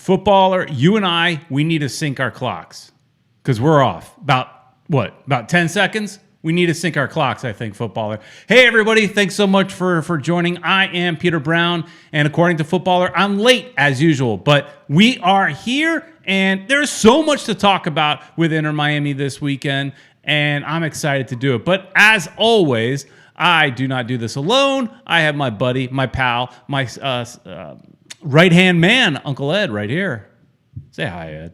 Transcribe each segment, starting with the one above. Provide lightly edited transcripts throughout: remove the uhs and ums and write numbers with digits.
Footballer, you and I, we need to sync our clocks because we're off. About 10 seconds? We need to sync our clocks, I think, footballer. Hey, everybody. Thanks so much for joining. I am Peter Brown, and according to Footballer, I'm late as usual, but we are here, and there's so much to talk about with Inter Miami this weekend, and I'm excited to do it. But as always, I do not do this alone. I have my buddy, my pal, my right-hand man, Uncle Ed, right here. Say hi, Ed.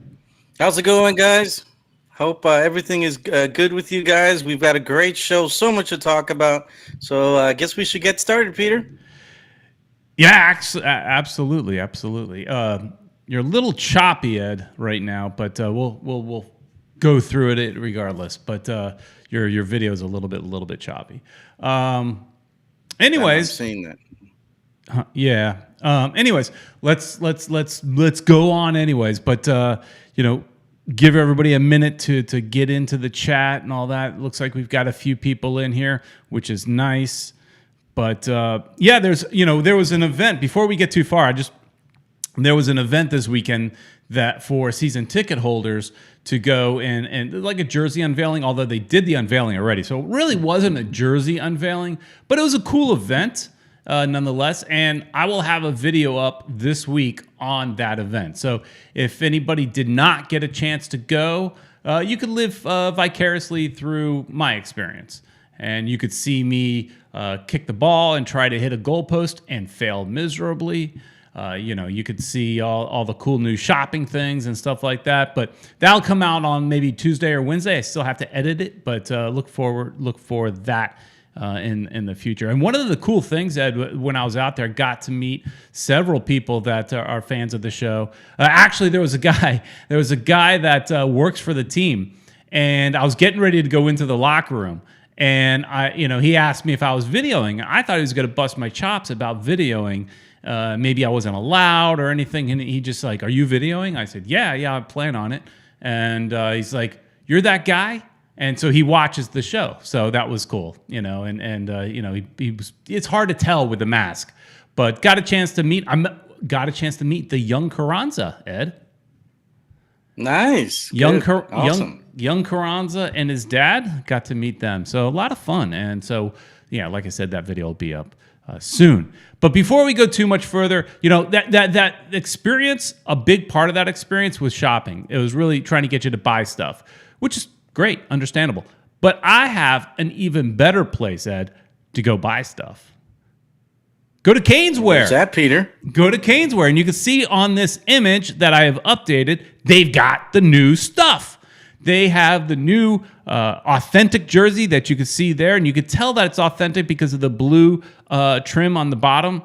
How's it going, guys? Hope everything is good with you guys. We've got a great show, so much to talk about. So I guess we should get started, Peter. Yeah, absolutely. You're a little choppy, Ed, right now, but we'll go through it regardless. But your video is a little bit choppy. Anyways, I'm seeing that. Yeah. Anyways, let's go on. Anyways, but give everybody a minute to get into the chat and all that. It looks like we've got a few people in here, which is nice. But there was an event before we get too far. There was an event this weekend that for season ticket holders to go and like a jersey unveiling, although they did the unveiling already. So it really wasn't a jersey unveiling, but it was a cool event. Nonetheless, and I will have a video up this week on that event. So if anybody did not get a chance to go, you could live vicariously through my experience. And you could see me kick the ball and try to hit a goalpost and fail miserably. You could see all the cool new shopping things and stuff like that. But that'll come out on maybe Tuesday or Wednesday. I still have to edit it, but look for that in the future. And one of the cool things, Ed, when I was out there, got to meet several people that are fans of the show. Actually, there was a guy that works for the team, and I was getting ready to go into the locker room, and he asked me if I was videoing. I thought he was going to bust my chops about videoing. Maybe I wasn't allowed or anything, and he just like, "Are you videoing?" I said, "Yeah, I plan on it." And he's like, "You're that guy?" And so he watches the show, so that was cool, he was. It's hard to tell with the mask, but got a chance to meet the young Carranza, Ed. Nice, awesome. Young Carranza and his dad, got to meet them, so a lot of fun. And so, like I said, that video will be up soon. But before we go too much further, that experience, a big part of that experience was shopping. It was really trying to get you to buy stuff, which is great, understandable. But I have an even better place, Ed, to go buy stuff. Go to Caneswear. Where's that, Peter? Go to Caneswear, and you can see on this image that I have updated, they've got the new stuff. They have the new authentic jersey that you can see there, and you can tell that it's authentic because of the blue trim on the bottom.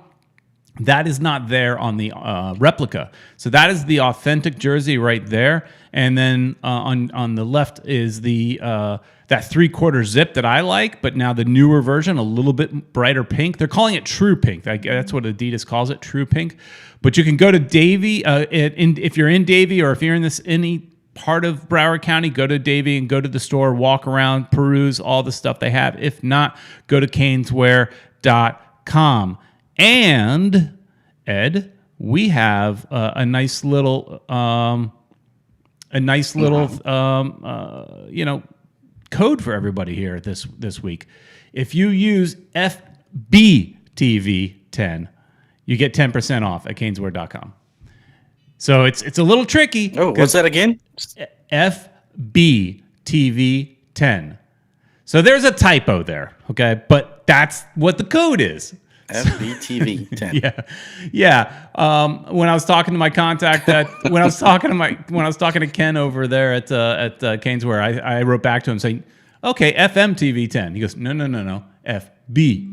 That is not there on the replica. So that is the authentic jersey right there. And then on the left is the that 3/4 zip that I like, but now the newer version, a little bit brighter pink. They're calling it True Pink. That's what Adidas calls it, True Pink. But you can go to Davie. If you're in Davie, or if you're in any part of Broward County, go to Davie and go to the store, walk around, peruse all the stuff they have. If not, go to caneswear.com. And Ed, we have a nice little code for everybody here this week. If you use FBTV10, you get 10% off at caneswear.com. So it's a little tricky. Oh, what's that again? FBTV10. So there's a typo there, okay? But that's what the code is. FBTV10. Yeah. When I was talking to my contact, when I was talking to Ken over there at Caneswear, I wrote back to him saying, "Okay, FMTV10." He goes, "No, FB."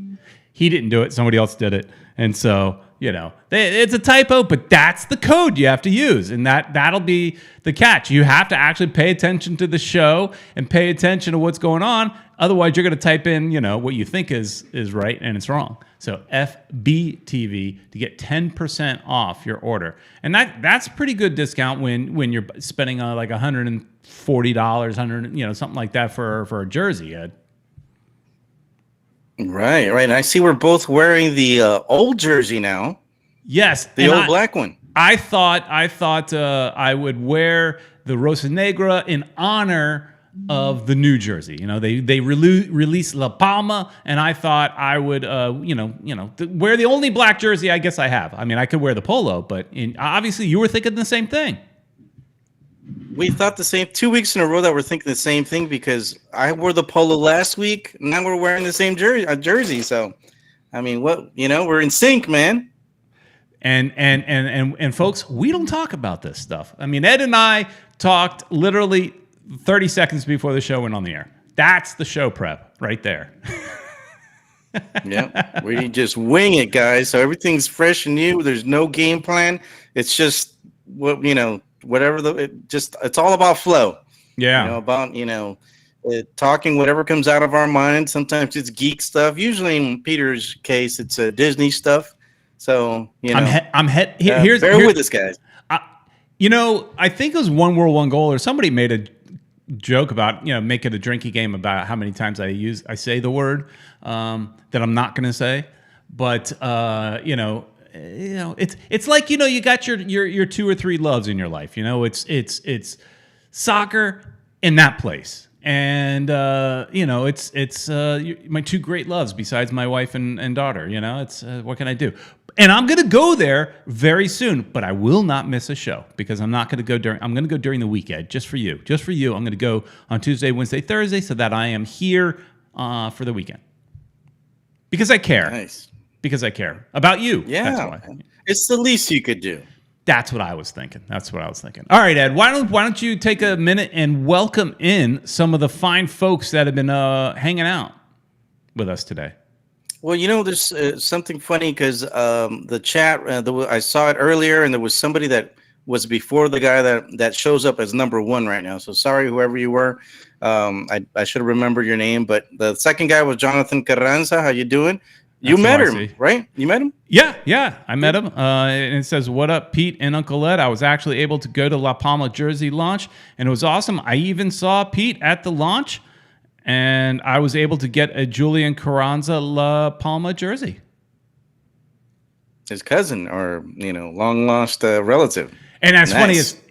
He didn't do it. Somebody else did it, and so it's a typo, but that's the code you have to use, and that'll be the catch. You have to actually pay attention to the show and pay attention to what's going on. Otherwise, you're going to type in, what you think is right, and it's wrong. So FBTV to get 10% off your order, and that's a pretty good discount when you're spending like $140, something like that for a jersey, Ed. Right. And I see we're both wearing the old jersey now. Yes, the old black one. I thought I would wear the Rosa Negra in honor of the New Jersey. You know, they released La Palma, and I thought I would wear the only black jersey I guess I have. I mean, I could wear the polo, but obviously you were thinking the same thing. We thought the same 2 weeks in a row that we're thinking the same thing, because I wore the polo last week. Now we're wearing the same jersey. So, I mean, we're in sync, man. And folks, we don't talk about this stuff. I mean, Ed and I talked literally 30 seconds before the show went on the air. That's the show prep right there. Yeah, we just wing it, guys. So everything's fresh and new. There's no game plan. It's just whatever it's all about flow. Yeah, about talking whatever comes out of our mind. Sometimes it's geek stuff. Usually, in Peter's case, it's Disney stuff. So here's with us, guys. I think it was One World, One Goal, or somebody made a joke about make it a drinking game about how many times I say the word that I'm not going to say, but it's like you got your two or three loves in your life. It's soccer in that place, and it's my two great loves besides my wife and daughter. It's what can I do? And I'm going to go there very soon, but I will not miss a show because I'm not going to go during. I'm going to go during the weekend just for you. Just for you. I'm going to go on Tuesday, Wednesday, Thursday, so that I am here for the weekend because I care. Nice. Because I care about you. Yeah, that's why. It's the least you could do. That's what I was thinking. All right, Ed. Why don't you take a minute and welcome in some of the fine folks that have been hanging out with us today. Well, there's something funny because the chat, I saw it earlier, and there was somebody that was before the guy that shows up as number one right now. So sorry, whoever you were. I should have remembered your name. But the second guy was Jonathan Carranza. How you doing? You met him, right? You met him? Yeah. I met him. And it says, "What up, Pete and Uncle Ed? I was actually able to go to La Palma Jersey launch, and it was awesome. I even saw Pete at the launch. And I was able to get a Julian Carranza La Palma jersey." His cousin, or long lost relative. And that's funny is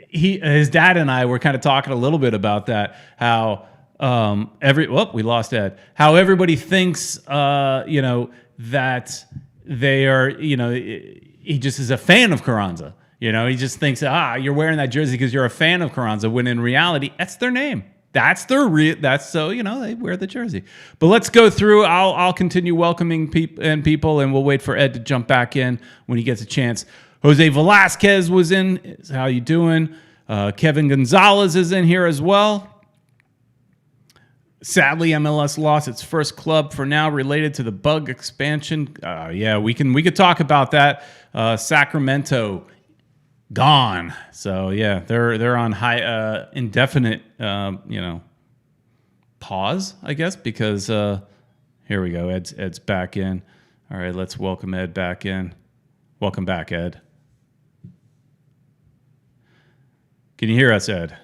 his dad and I were kind of talking a little bit about that. How we lost Ed. How everybody thinks that they are he just is a fan of Carranza. He just thinks you're wearing that jersey because you're a fan of Carranza. When in reality, that's their name. That's their they wear the jersey. But let's go through. I'll continue welcoming people, and we'll wait for Ed to jump back in when he gets a chance. Jose Velasquez was in. How you doing? Kevin Gonzalez is in here as well. Sadly, MLS lost its first club for now related to the bug expansion. We could talk about that. Sacramento gone. So yeah, they're on high indefinite pause, I guess, because here we go. Ed's back in. All right, let's welcome Ed back in. Welcome back, Ed. Can you hear us, Ed?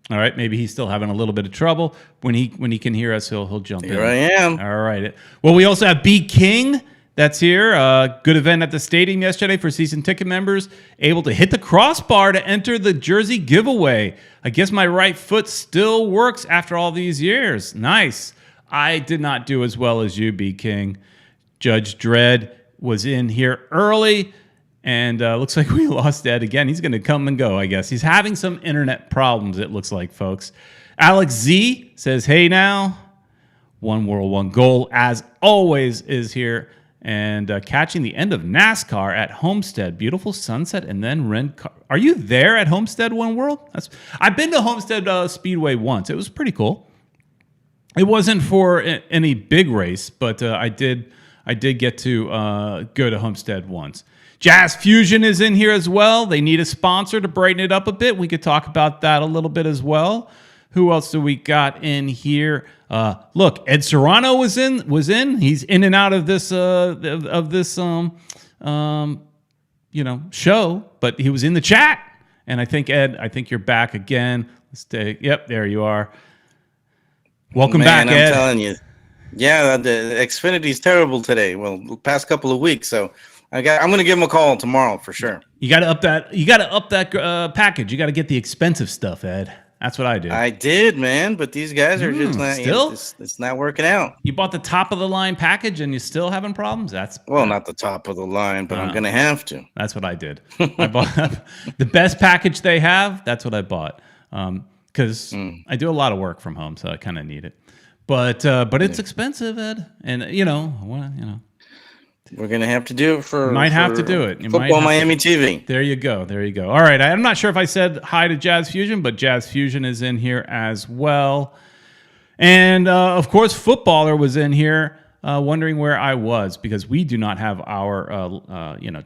All right, maybe he's still having a little bit of trouble. When he can hear us, he'll jump in. Here I am. All right. Well, we also have B King. That's here. Good event at the stadium yesterday for season ticket members. Able to hit the crossbar to enter the jersey giveaway. I guess my right foot still works after all these years. Nice. I did not do as well as you, B King. Judge Dredd was in here early, and looks like we lost Ed again. He's going to come and go, I guess. He's having some internet problems, it looks like, folks. Alex Z says, "Hey now." One World, One Goal, as always, is here. And catching the end of NASCAR at Homestead. Beautiful sunset and then rent car. Are you there at Homestead, One World? I've been to Homestead Speedway once. It was pretty cool. It wasn't for any big race, but I did get to go to Homestead once. Jazz Fusion is in here as well. They need a sponsor to brighten it up a bit. We could talk about that a little bit as well. Who else do we got in here? Look, Ed Serrano was in. He's in and out of this show, but he was in the chat. And I think Ed, you're back again. Let's take. Yep, there you are. Welcome back, Ed. I'm telling you, Yeah, the Xfinity's terrible today. Well, the past couple of weeks. So I'm going to give him a call tomorrow for sure. You got to up that. You got to up that package. You got to get the expensive stuff, Ed. That's what I do. I did, man, but these guys are just not. Still? It's not working out. You bought the top of the line package and you're still having problems? Not the top of the line, but I'm going to have to. That's what I did. I bought the best package they have. That's what I bought. Because I do a lot of work from home, so I kind of need it. But it's expensive, Ed. And we're gonna have to do it for. Might have to do it. Futbol Miami TV. There you go. All right. I'm not sure if I said hi to Jazz Fusion, but Jazz Fusion is in here as well. And of course, Footballer was in here, wondering where I was because we do not have our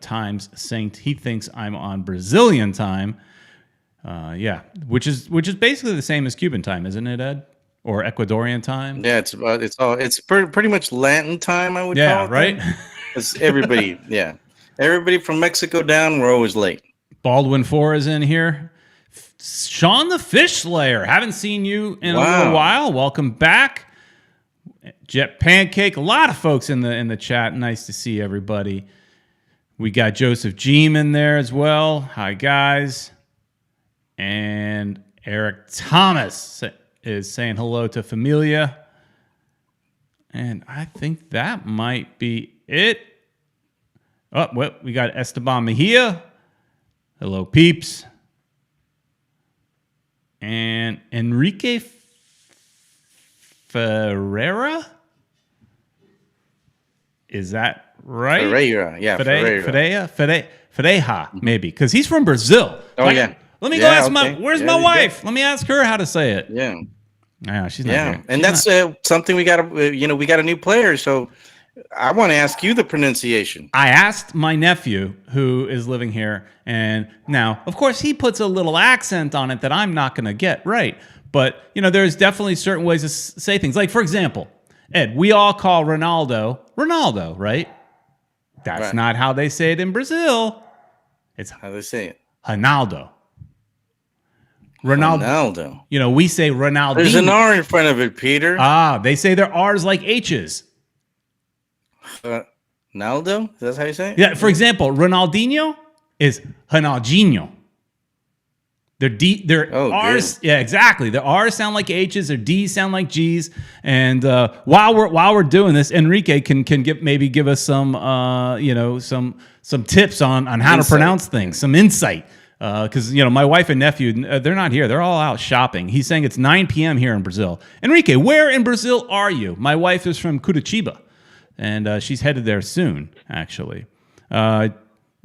times synced. He thinks I'm on Brazilian time. Which is basically the same as Cuban time, isn't it, Ed? Or Ecuadorian time? Yeah, it's pretty much Latin time. I would call it. Yeah, right. It's everybody. Yeah, everybody from Mexico down. We're always late. Baldwin 4 is in here. Sean the Fish Slayer. Haven't seen you in a little while. Welcome back. Jet Pancake. A lot of folks in the chat. Nice to see everybody. We got Joseph Jeem in there as well. Hi, guys. And Eric Thomas is saying hello to Familia. And I think that might be it. Oh, well, we got Esteban Mejia. Hello, peeps. And Enrique Ferreira? Is that right? Ferreira, yeah. Ferreira, maybe. Because he's from Brazil. Oh, yeah. Let me go ask where's my wife? Let me ask her how to say it. Yeah. Yeah, she's not here. And that's something we got to, we got a new player. So I want to ask you the pronunciation. I asked my nephew who is living here. And now, of course, he puts a little accent on it that I'm not going to get right. But, there's definitely certain ways to say things. Like, for example, Ed, we all call Ronaldo, right? That's not how they say it in Brazil. It's how they say it. Ronaldo. Ronaldo. We say Ronaldo. There's an R in front of it, Peter. They say their R's like H's. Ronaldo? That's how you say it? Yeah, for example, Ronaldinho is Ronaldinho. Their R's, yeah, exactly. Their R's sound like H's, their D's sound like G's. And while we're doing this, Enrique can give us some some tips on how to pronounce things, some insight. Because my wife and nephew, they're not here. They're all out shopping. He's saying it's 9 p.m. here in Brazil. Enrique, where in Brazil are you? My wife is from Curitiba, and she's headed there soon, actually.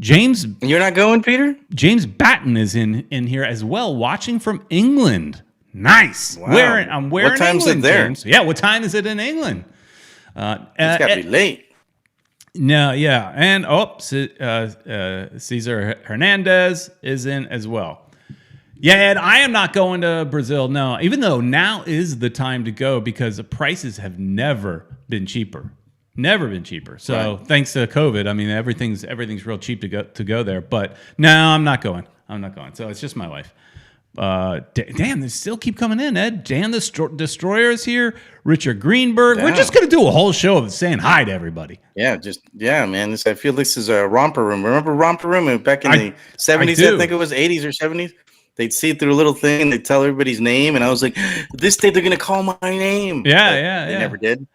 James, you're not going, Peter? James Batten is in here as well, watching from England. Nice. Wow. I'm wearing. What time is it there? James. Yeah, what time is it in England? It's got to be late. No, yeah. And Cesar Hernandez is in as well. Yeah, Ed, I am not going to Brazil, no. Even though now is the time to go because the prices have never been cheaper. Never been cheaper. So thanks to COVID, I mean, everything's real cheap to go there. But no, I'm not going. So it's just my wife. Damn, they still keep coming in, Ed. Dan the Destroyer is here. Richard Greenberg. Damn. We're just going to do a whole show of saying hi to everybody. Yeah, man. I feel this is a romper room. Remember romper room back in the 70s? I think it was 80s or 70s. They'd see it through a little thing and they'd tell everybody's name. And I was like, this day they're going to call my name. Yeah. They never did.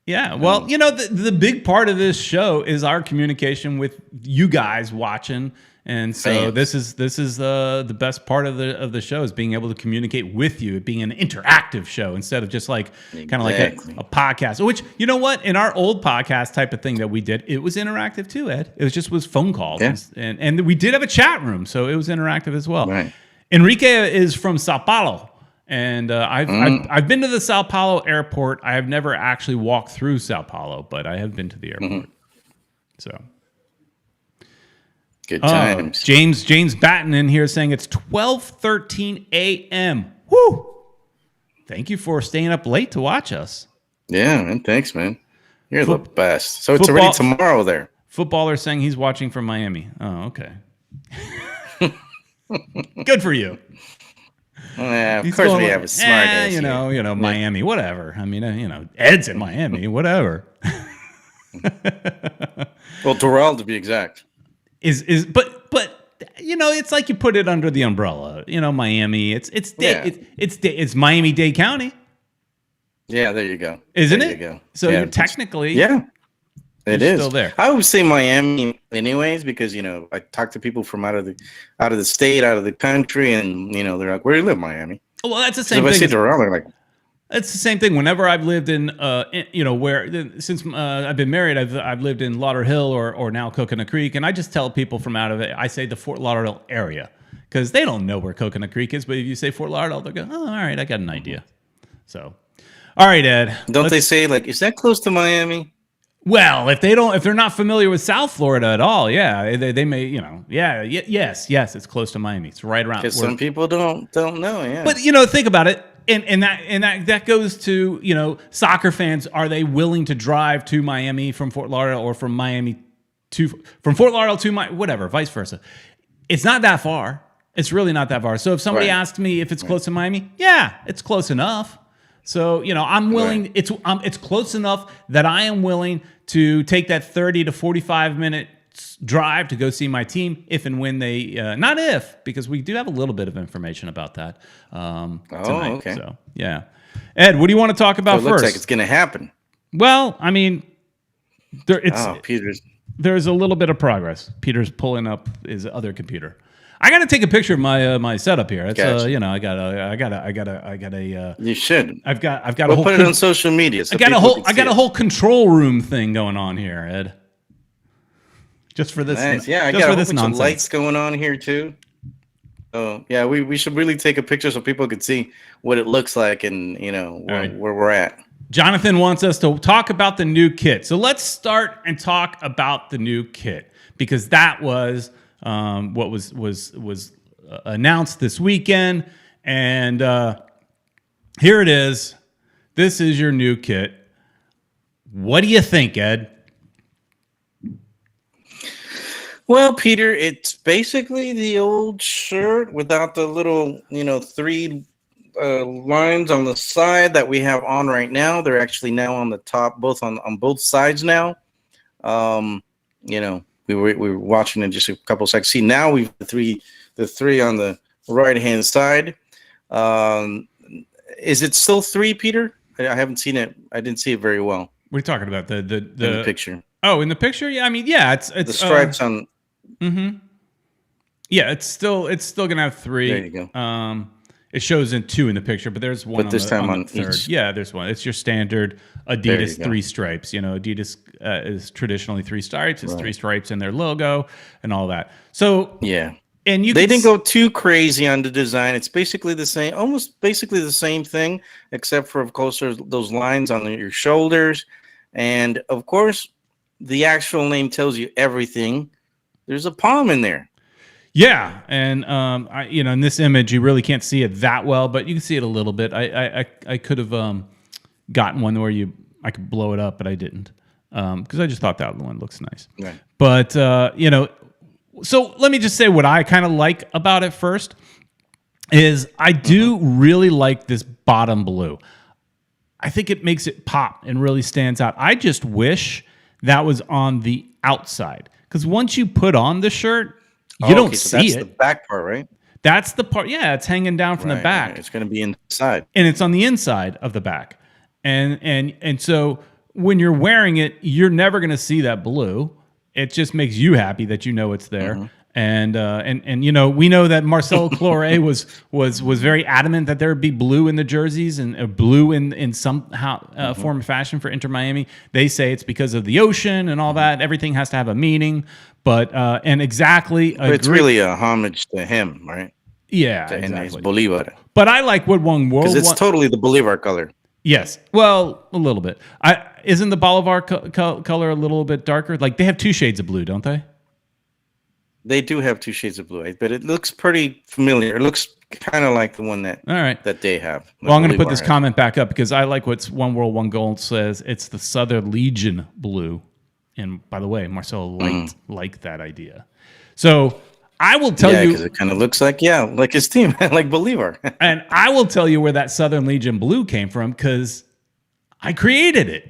Yeah, well, the big part of this show is our communication with you guys watching. And so this is the best part of the show is being able to communicate with you, it being an interactive show instead of just like kind of like a podcast. Which in our old podcast type of thing that we did, it was interactive too, Ed. It was phone calls, and we did have a chat room, so it was interactive as well. Right. Enrique is from Sao Paulo, and I've been to the Sao Paulo airport. I have never actually walked through Sao Paulo, but I have been to the airport. So. Good times. James Batten in here saying it's 12:13 a.m. Woo! Thank you for staying up late to watch us. Yeah, man. Thanks, man. You're the best. So it's already tomorrow there. Footballer saying he's watching from Miami. Oh, okay. Good for you. Of He's course, going we like, have a smart ass you know, here. Miami, whatever. I mean, Ed's in Miami, whatever. Well, Doral to be exact. But it's like you put it under the umbrella. Miami. It's Miami-Dade County, Yeah, there you go. isn't there it? You go. So yeah, you're technically it you're is still there. I would say Miami, anyways, because I talk to people from out of the state, out of the country, and they're like, "Where do you live, Miami?" Well, that's the So same if I say thing. Doral, they're like, It's the same thing. Whenever I've lived since I've been married, I've lived in Lauderhill or now Coconut Creek, and I just tell people from out of it, I say the Fort Lauderdale area because they don't know where Coconut Creek is. But if you say Fort Lauderdale, they'll go, "Oh, all right, I got an idea." So, all right, Ed. Don't they say like, "Is that close to Miami?" Well, if they're not familiar with South Florida at all, yeah, they may, yes, it's close to Miami. It's right around. Because some people don't know. Yeah, But think about it, and that goes to soccer fans. Are they willing to drive to Miami from Fort Lauderdale or from Fort Lauderdale to whatever, vice versa? It's not that far. It's really not that far. So if somebody asks me if it's close to Miami, yeah, it's close enough. So I'm willing. Right. It's close enough that I am willing to take that 30 to 45 minute drive to go see my team if and when they not if, because we do have a little bit of information about that tonight. Okay. So yeah, Ed, what do you want to talk about it first? looks like it's going to happen. Well, I mean, Peter's. There's a little bit of progress. Peter's pulling up his other computer. I got to take a picture of my my setup here. It's gotcha. I got a. You should. I've got a we'll whole. Put it on social media. So I got a whole control room thing going on here, Ed. Just for this. Nice. Yeah, I got a whole bunch of lights going on here too. So yeah, we should really take a picture so people can see what it looks like and where we're at. Jonathan wants us to talk about the new kit. So let's start and talk about the new kit because that was what was announced this weekend, and here it is. This is your new kit. What do you think, Ed? Well, Peter, it's basically the old shirt without the little, three lines on the side that we have on right now. They're actually now on the top, both on both sides now. We were watching in just a couple of seconds. See, now we've the three on the right hand side. Is it still three, Peter? I haven't seen it. I didn't see it very well. What are you talking about? The picture. Oh, in the picture? Yeah, I mean, yeah, it's the stripes on. Mm-hmm. Yeah, it's still gonna have three. There you go. It shows in two in the picture, but there's one. But this time on the third. Each. Yeah, there's one. It's your standard Adidas three stripes. Adidas is traditionally three stripes. It's three stripes in their logo and all that. So yeah, and they didn't go too crazy on the design. It's basically the same, almost basically the same thing, except for of course there's those lines on your shoulders, and of course the actual name tells you everything. There's a palm in there. Yeah, and in this image you really can't see it that well, but you can see it a little bit. I could have gotten one where I could blow it up, but I didn't because I just thought that one looks nice. Right. But so let me just say what I kind of like about it first is I do really like this bottom blue. I think it makes it pop and really stands out. I just wish that was on the outside because once you put on the shirt. You don't see that's it. The back part, right? That's the part. Yeah, it's hanging down from the back. Right. It's going to be inside, and it's on the inside of the back. And so when you're wearing it, you're never going to see that blue. It just makes you happy that you know it's there. Mm-hmm. And we know that Marcel Clore was very adamant that there would be blue in the jerseys and blue in some form or fashion for Inter Miami. They say it's because of the ocean and all that. Everything has to have a meaning. But exactly, but it's really a homage to him, right? Yeah, exactly. And his Bolivar. But I like what won World because it's totally the Bolivar color. Yes, well, a little bit. Isn't the Bolivar color a little bit darker? Like they have two shades of blue, don't they? They do have two shades of blue, but it looks pretty familiar. It looks kind of like the one that they have. Well, I'm going to put this comment back up because I like what One World, One Gold says. It's the Southern Legion blue. And by the way, Marcelo liked that idea. So I will tell Yeah, you, because it kind of looks like like his team, like Bolivar. and I will tell you where that Southern Legion blue came from because I created it.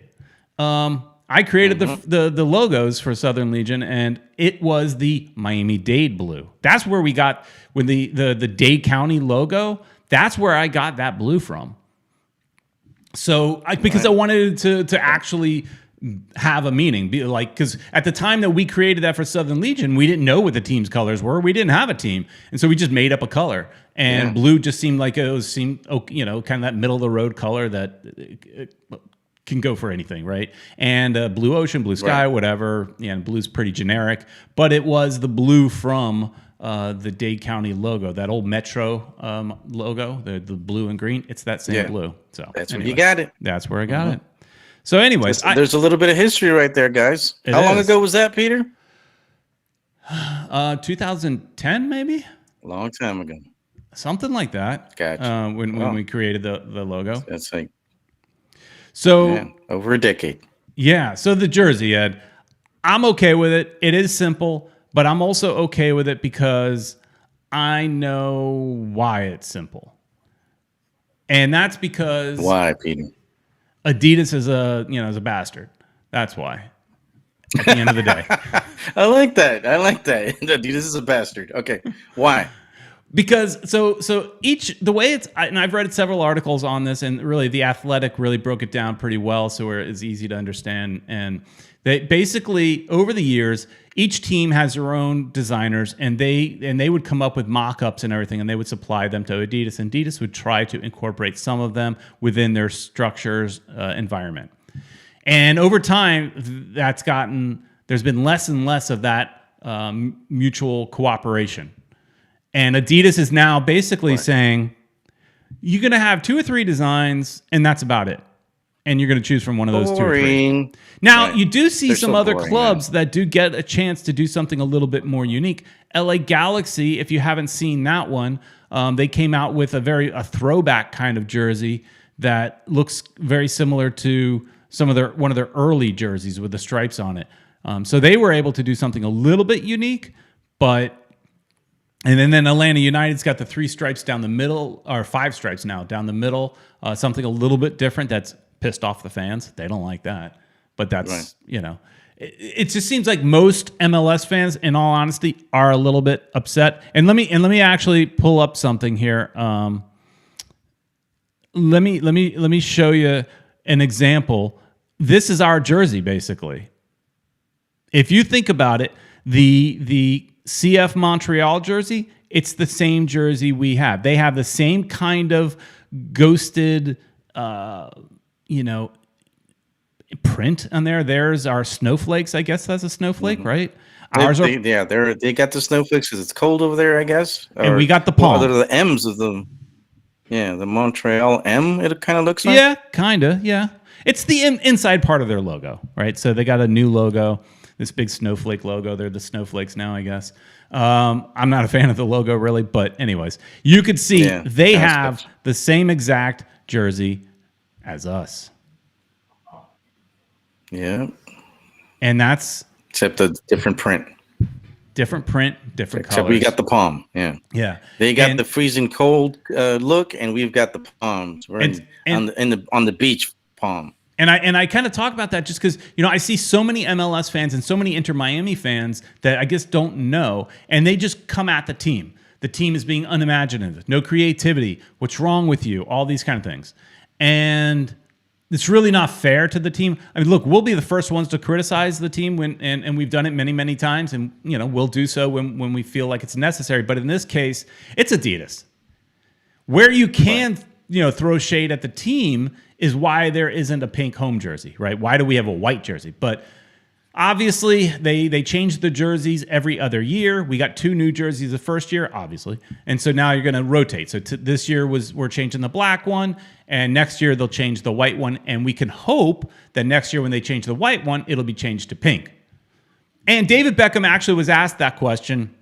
I created the logos for Southern Legion, and it was the Miami-Dade blue. That's where we got when the Dade County logo. That's where I got that blue from. So because I wanted to actually have a meaning, because at the time that we created that for Southern Legion, we didn't know what the team's colors were. We didn't have a team, and so we just made up a color. And blue just seemed like kind of that middle of the road color that can go for anything, right? And blue ocean, blue sky, whatever. Yeah, and blue's pretty generic, but it was the blue from the Dade County logo, that old Metro logo, the blue and green. It's that same blue. So that's where you got it. That's where I got it. So, anyways, there's a little bit of history right there, guys. How long ago was that, Peter? 2010, maybe. Long time ago. Something like that. Gotcha. When we created the logo. That's like over a decade. Yeah. So the jersey, Ed, I'm okay with it. It is simple, but I'm also okay with it because I know why it's simple, and that's because why, Peter? Adidas is a bastard. That's why. At the end of the day, I like that. Adidas is a bastard. Okay, why? Because the way it's, and I've read several articles on this, and really The Athletic really broke it down pretty well, so where it's easy to understand. And they basically, over the years, each team has their own designers, and they would come up with mock-ups and everything, and they would supply them to Adidas, and Adidas would try to incorporate some of them within their structures environment. And over time, there's been less and less of that mutual cooperation. And Adidas is now basically saying, you're going to have 2 or 3 designs, and that's about it. And you're going to choose from one of those 2 or 3. Now, you do see some other clubs that do get a chance to do something a little bit more unique. LA Galaxy, if you haven't seen that one, they came out with a throwback kind of jersey that looks very similar to one of their early jerseys with the stripes on it. So they were able to do something a little bit unique, and then Atlanta United's got the 3 stripes down the middle, or 5 stripes now down the middle, something a little bit different that's pissed off the fans. They don't like that. But that's, it just seems like most MLS fans, in all honesty, are a little bit upset. And let me actually pull up something here. Let me show you an example. This is our jersey, basically. If you think about it, the CF Montreal jersey, it's the same jersey we have. They have the same kind of ghosted, print on there. There's our snowflakes. I guess that's a snowflake, right? They got the snowflakes because it's cold over there, I guess. And we got the palm. They're the M's of the Montreal M. It kind of looks like. Yeah, kind of. Yeah, it's the inside part of their logo, right? So they got a new logo. This big snowflake logo. They're the snowflakes now, I guess. I'm not a fan of the logo, really. But anyways, you could see they have the same exact jersey as us. Yeah. And that's... Except a different print. Different print, different colors. Except we got the palm. Yeah. Yeah. They got the freezing cold look, and we've got the palms. We're on the beach palm. And I kind of talk about that just because, I see so many MLS fans and so many Inter Miami fans that I guess don't know, and they just come at the team. The team is being unimaginative, no creativity, what's wrong with you, all these kind of things. And it's really not fair to the team. I mean, look, we'll be the first ones to criticize the team and we've done it many, many times, and we'll do so when we feel like it's necessary. But in this case, it's Adidas. Where you can throw shade at the team is why there isn't a pink home jersey, right? Why do we have a white jersey? But obviously, they changed the jerseys every other year. We got 2 new jerseys the first year, obviously. And so now you're going to rotate. So this year we're changing the black one, and next year they'll change the white one. And we can hope that next year when they change the white one, it'll be changed to pink. And David Beckham actually was asked that question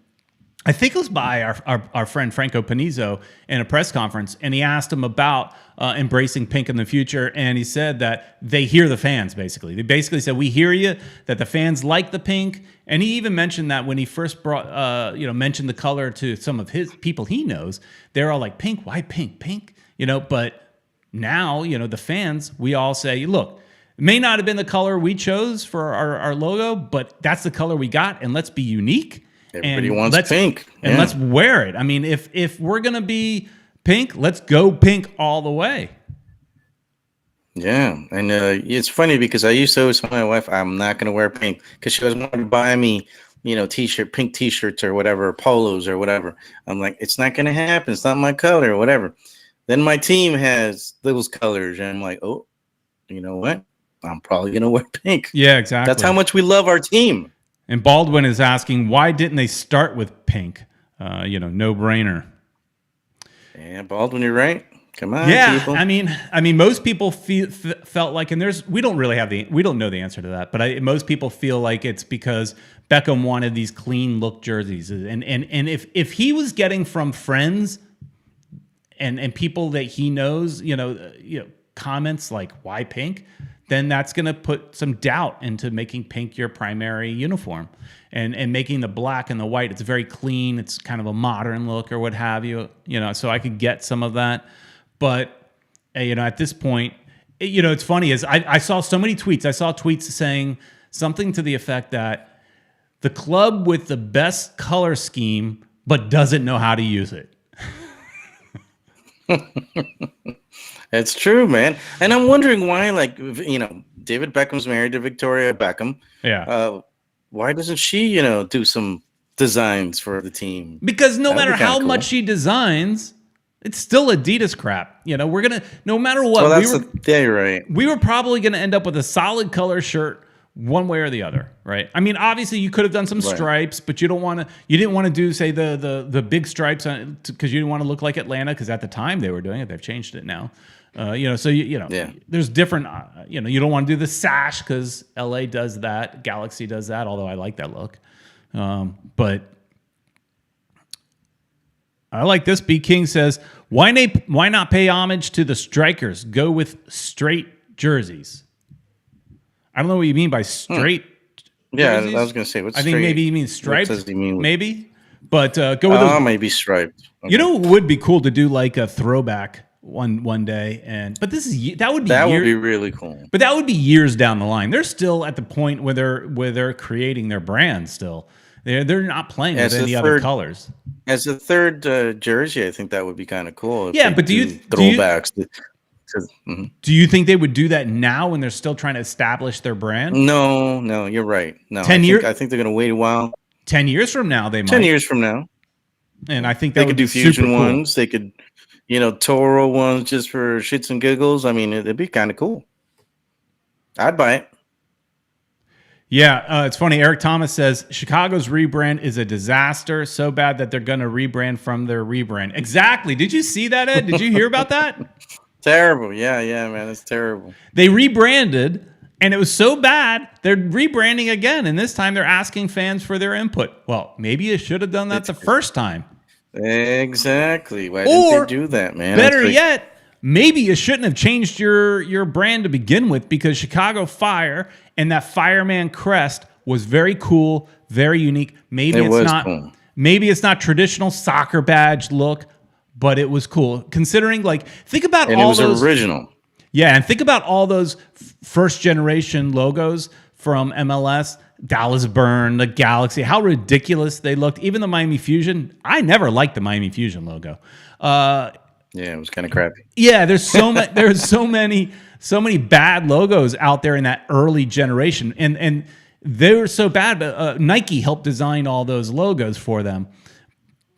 I think it was by our friend Franco Panizzo in a press conference, and he asked him about embracing pink in the future, and he said that they hear the fans. Basically, they basically said, "We hear you," that the fans like the pink, and he even mentioned that when he first brought, mentioned the color to some of his people he knows, they're all like, "Pink? Why pink? Pink?" But now, the fans, we all say, "Look, it may not have been the color we chose for our logo, but that's the color we got, and let's be unique." Everybody wants pink. And let's wear it. I mean, if we're going to be pink, let's go pink all the way. Yeah. And it's funny because I used to always tell my wife, I'm not going to wear pink, because she always wanted to buy me, pink t-shirts or whatever, polos or whatever. I'm like, it's not going to happen. It's not my color or whatever. Then my team has those colors, and I'm like, oh, you know what? I'm probably going to wear pink. Yeah, exactly. That's how much we love our team. And Baldwin is asking, why didn't they start with pink? No brainer. Yeah, Baldwin, you're right. Come on, people. I mean, most people felt like, and we don't know the answer to that, but most people feel like it's because Beckham wanted these clean look jerseys, and if he was getting from friends and people that he knows, comments like why pink, then that's going to put some doubt into making pink your primary uniform, and making the black and the white. It's very clean. It's kind of a modern look or what have you. So I could get some of that, but at this point, it's funny is I saw so many tweets. I saw tweets saying something to the effect that the club with the best color scheme but doesn't know how to use it. It's true, man. And I'm wondering why, David Beckham's married to Victoria Beckham. Yeah. Why doesn't she, do some designs for the team? Because no matter how much she designs, it's still Adidas crap. We're going to, no matter what. Well, you're right. We were probably going to end up with a solid color shirt one way or the other, right? I mean, obviously you could have done some stripes, but you didn't want to do, say, the big stripes because you didn't want to look like Atlanta, because at the time they were doing it. They've changed it now. There's different, you don't want to do the sash because LA does that. Galaxy does that, although I like that look. But I like this. B King says, why not pay homage to the strikers? Go with straight jerseys. I don't know what you mean by straight jerseys. I was going to say, I think maybe you mean striped. What does he mean? Maybe. But go with those. Maybe striped. Okay. It would be cool to do like a throwback one day, but that would be really cool. But that would be years down the line. They're still at the point where they're creating their brand still. They're not playing with any other colors. As a third jersey, I think that would be kind of cool. Yeah, but do you throwbacks? Do you think they would do that now when they're still trying to establish their brand? No, you're right. No, 10 years. I think they're going to wait a while. 10 years from now, they might. 10 years from now, and I think they could do fusion ones. They could, Toro ones just for shits and giggles. I mean, it'd be kind of cool. I'd buy it. Yeah, it's funny. Eric Thomas says Chicago's rebrand is a disaster, so bad that they're going to rebrand from their rebrand. Exactly. Did you see that, Ed? Did you hear about that? Terrible. Yeah, man. It's terrible. They rebranded, and it was so bad, they're rebranding again, and this time they're asking fans for their input. Well, maybe you should have done that the first time. Exactly. Why didn't they do that, man? Better yet, maybe you shouldn't have changed your brand to begin with, because Chicago Fire and that fireman crest was very cool, very unique. Maybe it's not traditional soccer badge look, but it was cool. Considering, think about all those. And it was original. Yeah, and think about all those first generation logos from MLS, Dallas Burn, the Galaxy, how ridiculous they looked. Even the Miami Fusion. I never liked the Miami Fusion logo. Yeah, it was kind of crappy. Yeah, there's so many bad logos out there in that early generation, and they were so bad. But Nike helped design all those logos for them.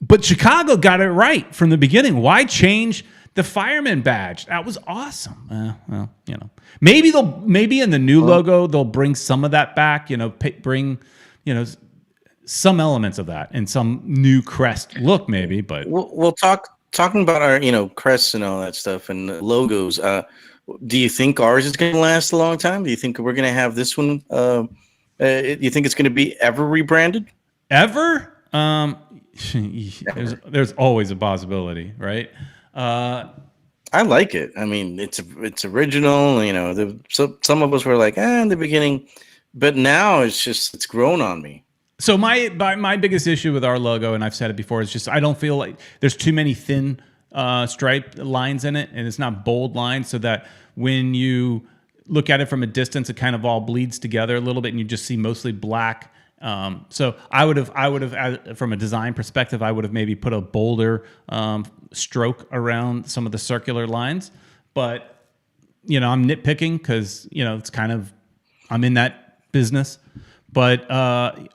But Chicago got it right from the beginning. Why change the fireman badge? That was awesome. Maybe in the new logo they'll bring some of that back. Bring some elements of that and some new crest look, maybe. But we'll talking about our crests and all that stuff and logos. Do you think ours is going to last a long time? Do you think we're going to have this one? You think it's going to be ever rebranded? Ever? there's always a possibility, right? I like it. I mean, it's original. You know, some of us were like, in the beginning, but now it's grown on me. So my biggest issue with our logo, and I've said it before, is just I don't feel like there's too many thin stripe lines in it, and it's not bold lines, so that when you look at it from a distance, it kind of all bleeds together a little bit, and you just see mostly black. So I would have, from a design perspective, I would have maybe put a bolder stroke around some of the circular lines. But I'm nitpicking because it's kind of I'm in that business. But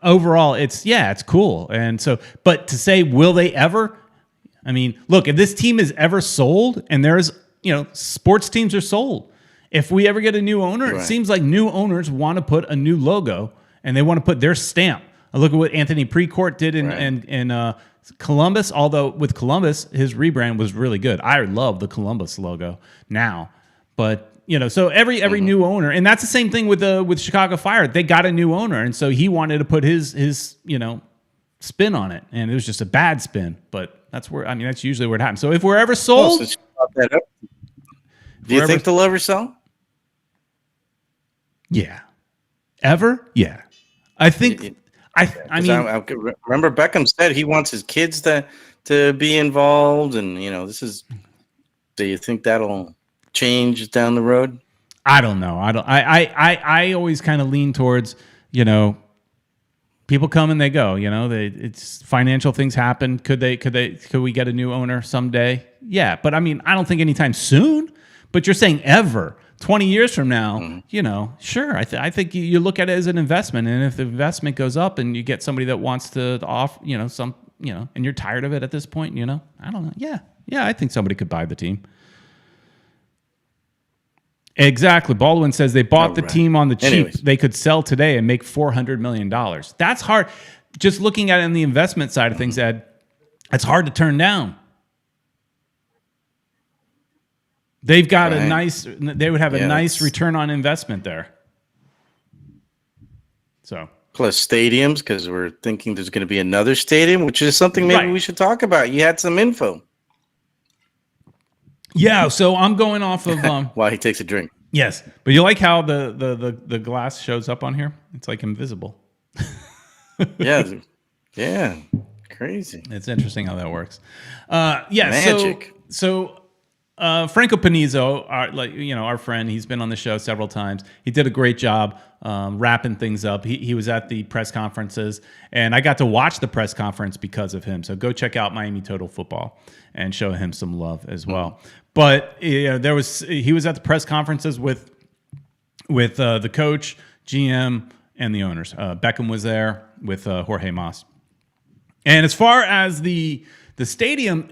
overall, it's cool. And so, but to say, will they ever? I mean, look, if this team is ever sold, and there's, sports teams are sold. If we ever get a new owner, It seems like new owners want to put a new logo and they want to put their stamp. I look at what Anthony Precourt did in Columbus. Although with Columbus, his rebrand was really good. I love the Columbus logo now, but. So every new owner, and that's the same thing with Chicago Fire. They got a new owner, and so he wanted to put his spin on it, and it was just a bad spin. But that's usually where it happens. So if we're ever sold, do you think they'll ever sell? Yeah, ever? Yeah, I think. I remember Beckham said he wants his kids to be involved, and this is. Do you think that'll change down the road? I don't know. I always kind of lean towards, people come and they go, it's financial things happen. Could we get a new owner someday? Yeah. But I don't think anytime soon, but you're saying ever 20 years from now, sure. I think you look at it as an investment. And if the investment goes up and you get somebody that wants to offer, and you're tired of it at this point, I don't know. Yeah. Yeah. I think somebody could buy the team. Exactly. Baldwin says they bought the team on the cheap. Anyways. They could sell today and make $400 million. That's hard. Just looking at it on the investment side of things, Ed, it's hard to turn down. They've got they would have a nice return on investment there. So plus stadiums, because we're thinking there's going to be another stadium, which is something maybe we should talk about. You had some info. Yeah, so I'm going off of while he takes a drink. Yes, but you like how the glass shows up on here? It's like invisible. yeah, crazy. It's interesting how that works. Magic. So Franco Panizzo, our friend, he's been on the show several times. He did a great job wrapping things up. He was at the press conferences, and I got to watch the press conference because of him. So go check out Miami Total Football and show him some love as well. But he was at the press conferences with the coach, GM, and the owners. Beckham was there with Jorge Mas. And as far as the stadium,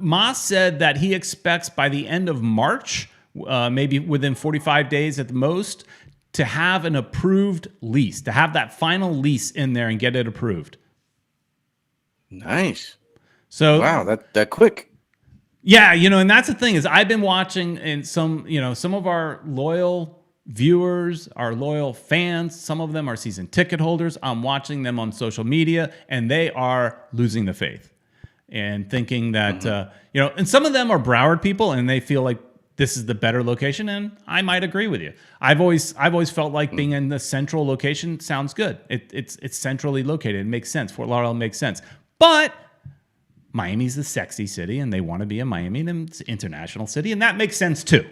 Mas said that he expects by the end of March, maybe within 45 days at the most, to have an approved lease, to have that final lease in there and get it approved. Nice. So wow, that quick. Yeah, and that's the thing is I've been watching, and some of our loyal viewers, our loyal fans, some of them are season ticket holders. I'm watching them on social media, and they are losing the faith and thinking that and some of them are Broward people, and they feel like this is the better location, and I might agree with you. I've always felt like being in the central location sounds good. It's centrally located. It makes sense. Fort Lauderdale makes sense, but Miami's the sexy city, and they want to be in Miami, and it's an international city, and that makes sense too.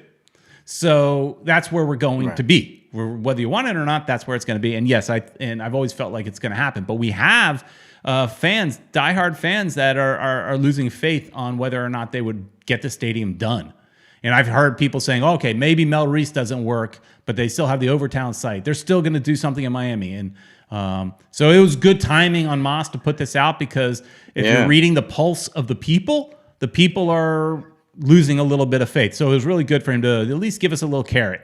So that's where we're going to be. Whether you want it or not, that's where it's going to be. And yes, I've always felt like it's going to happen. But we have fans, diehard fans, that are losing faith on whether or not they would get the stadium done. And I've heard people saying, okay, maybe Mel Reese doesn't work, but they still have the Overtown site. They're still going to do something in Miami. And so it was good timing on Mas to put this out, because if you're reading the pulse of the people are losing a little bit of faith. So it was really good for him to at least give us a little carrot.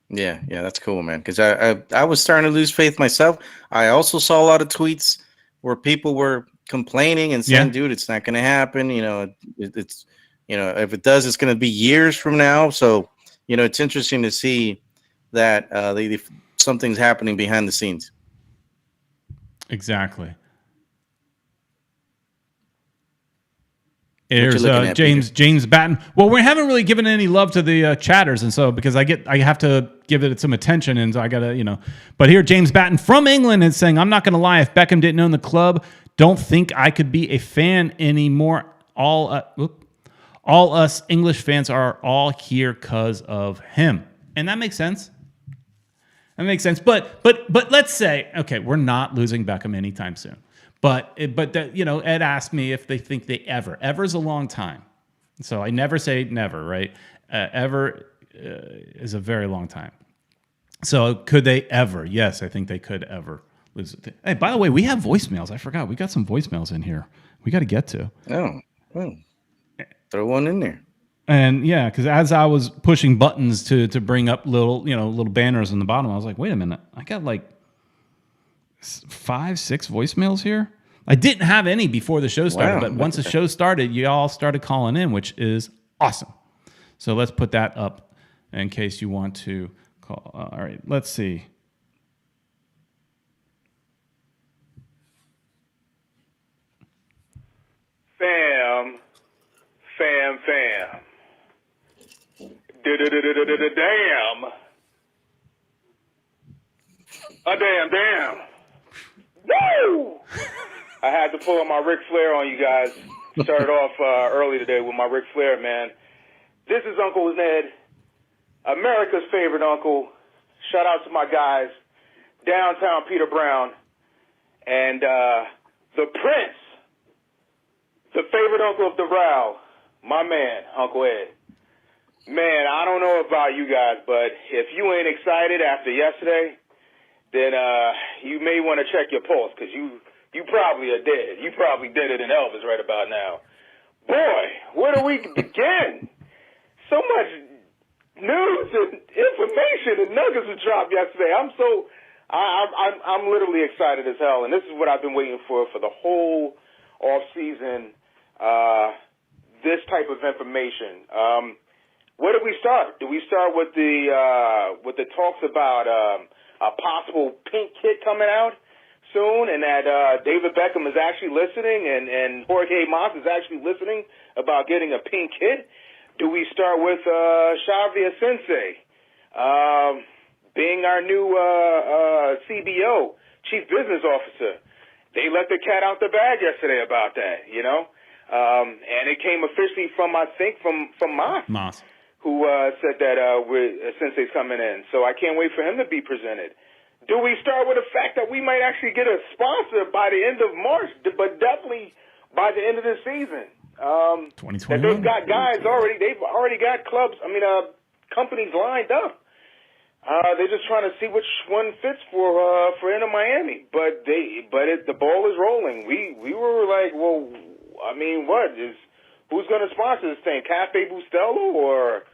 Yeah, that's cool, man. Because I was starting to lose faith myself. I also saw a lot of tweets where people were complaining and saying, dude, it's not going to happen. It's if it does, it's going to be years from now. So, it's interesting to see that something's happening behind the scenes. Exactly. There's James Batten. Well, we haven't really given any love to the chatters, and so because I have to give it some attention, and so I gotta. But here, James Batten from England is saying, "I'm not gonna lie. If Beckham didn't own the club, don't think I could be a fan anymore. All us English fans are all here because of him," and that makes sense. That makes sense. But let's say, okay, we're not losing Beckham anytime soon. But Ed asked me if they think they ever. Ever's a long time. So I never say never, right? Ever is a very long time. So could they ever? Yes, I think they could ever lose it. Hey, by the way, we have voicemails. I forgot. We got some voicemails in here we got to get to. Oh, well, throw one in there. And yeah, because as I was pushing buttons to bring up little banners on the bottom, I was like, wait a minute. I got like 5-6 voicemails here. I didn't have any before the show started, but once the show started, you all started calling in, which is awesome. So let's put that up in case you want to call. All right, let's see. Fam. Damn. Damn. Woo! I had to pull on my Ric Flair on you guys. Started off early today with my Ric Flair, man. This is Uncle Ned, America's favorite uncle. Shout out to my guys, downtown Peter Brown, and the Prince, the favorite uncle of the Row, my man, Uncle Ed. Man, I don't know about you guys, but if you ain't excited after yesterday, then you may want to check your pulse, because you probably are dead. You probably deader than Elvis right about now. Boy, where do we begin? So much news and information and nuggets were dropped yesterday. I'm literally excited as hell, and this is what I've been waiting for the whole off season. This type of information. Where do we start? Do we start with the talks about a possible pink kit coming out soon, and that David Beckham is actually listening, and Jorge Mas is actually listening about getting a pink kit? Do we start with Xavier Sensei being our new CBO, Chief Business Officer? They let the cat out the bag yesterday about that, and it came officially from Mas, who said that Sensei's coming in. So I can't wait for him to be presented. Do we start with the fact that we might actually get a sponsor by the end of March, but definitely by the end of the season? 2021. They've got guys already. They've already got companies lined up. They're just trying to see which one fits for Inter Miami. But the ball is rolling. We were like, well, I mean, who's going to sponsor this thing? Cafe Bustelo or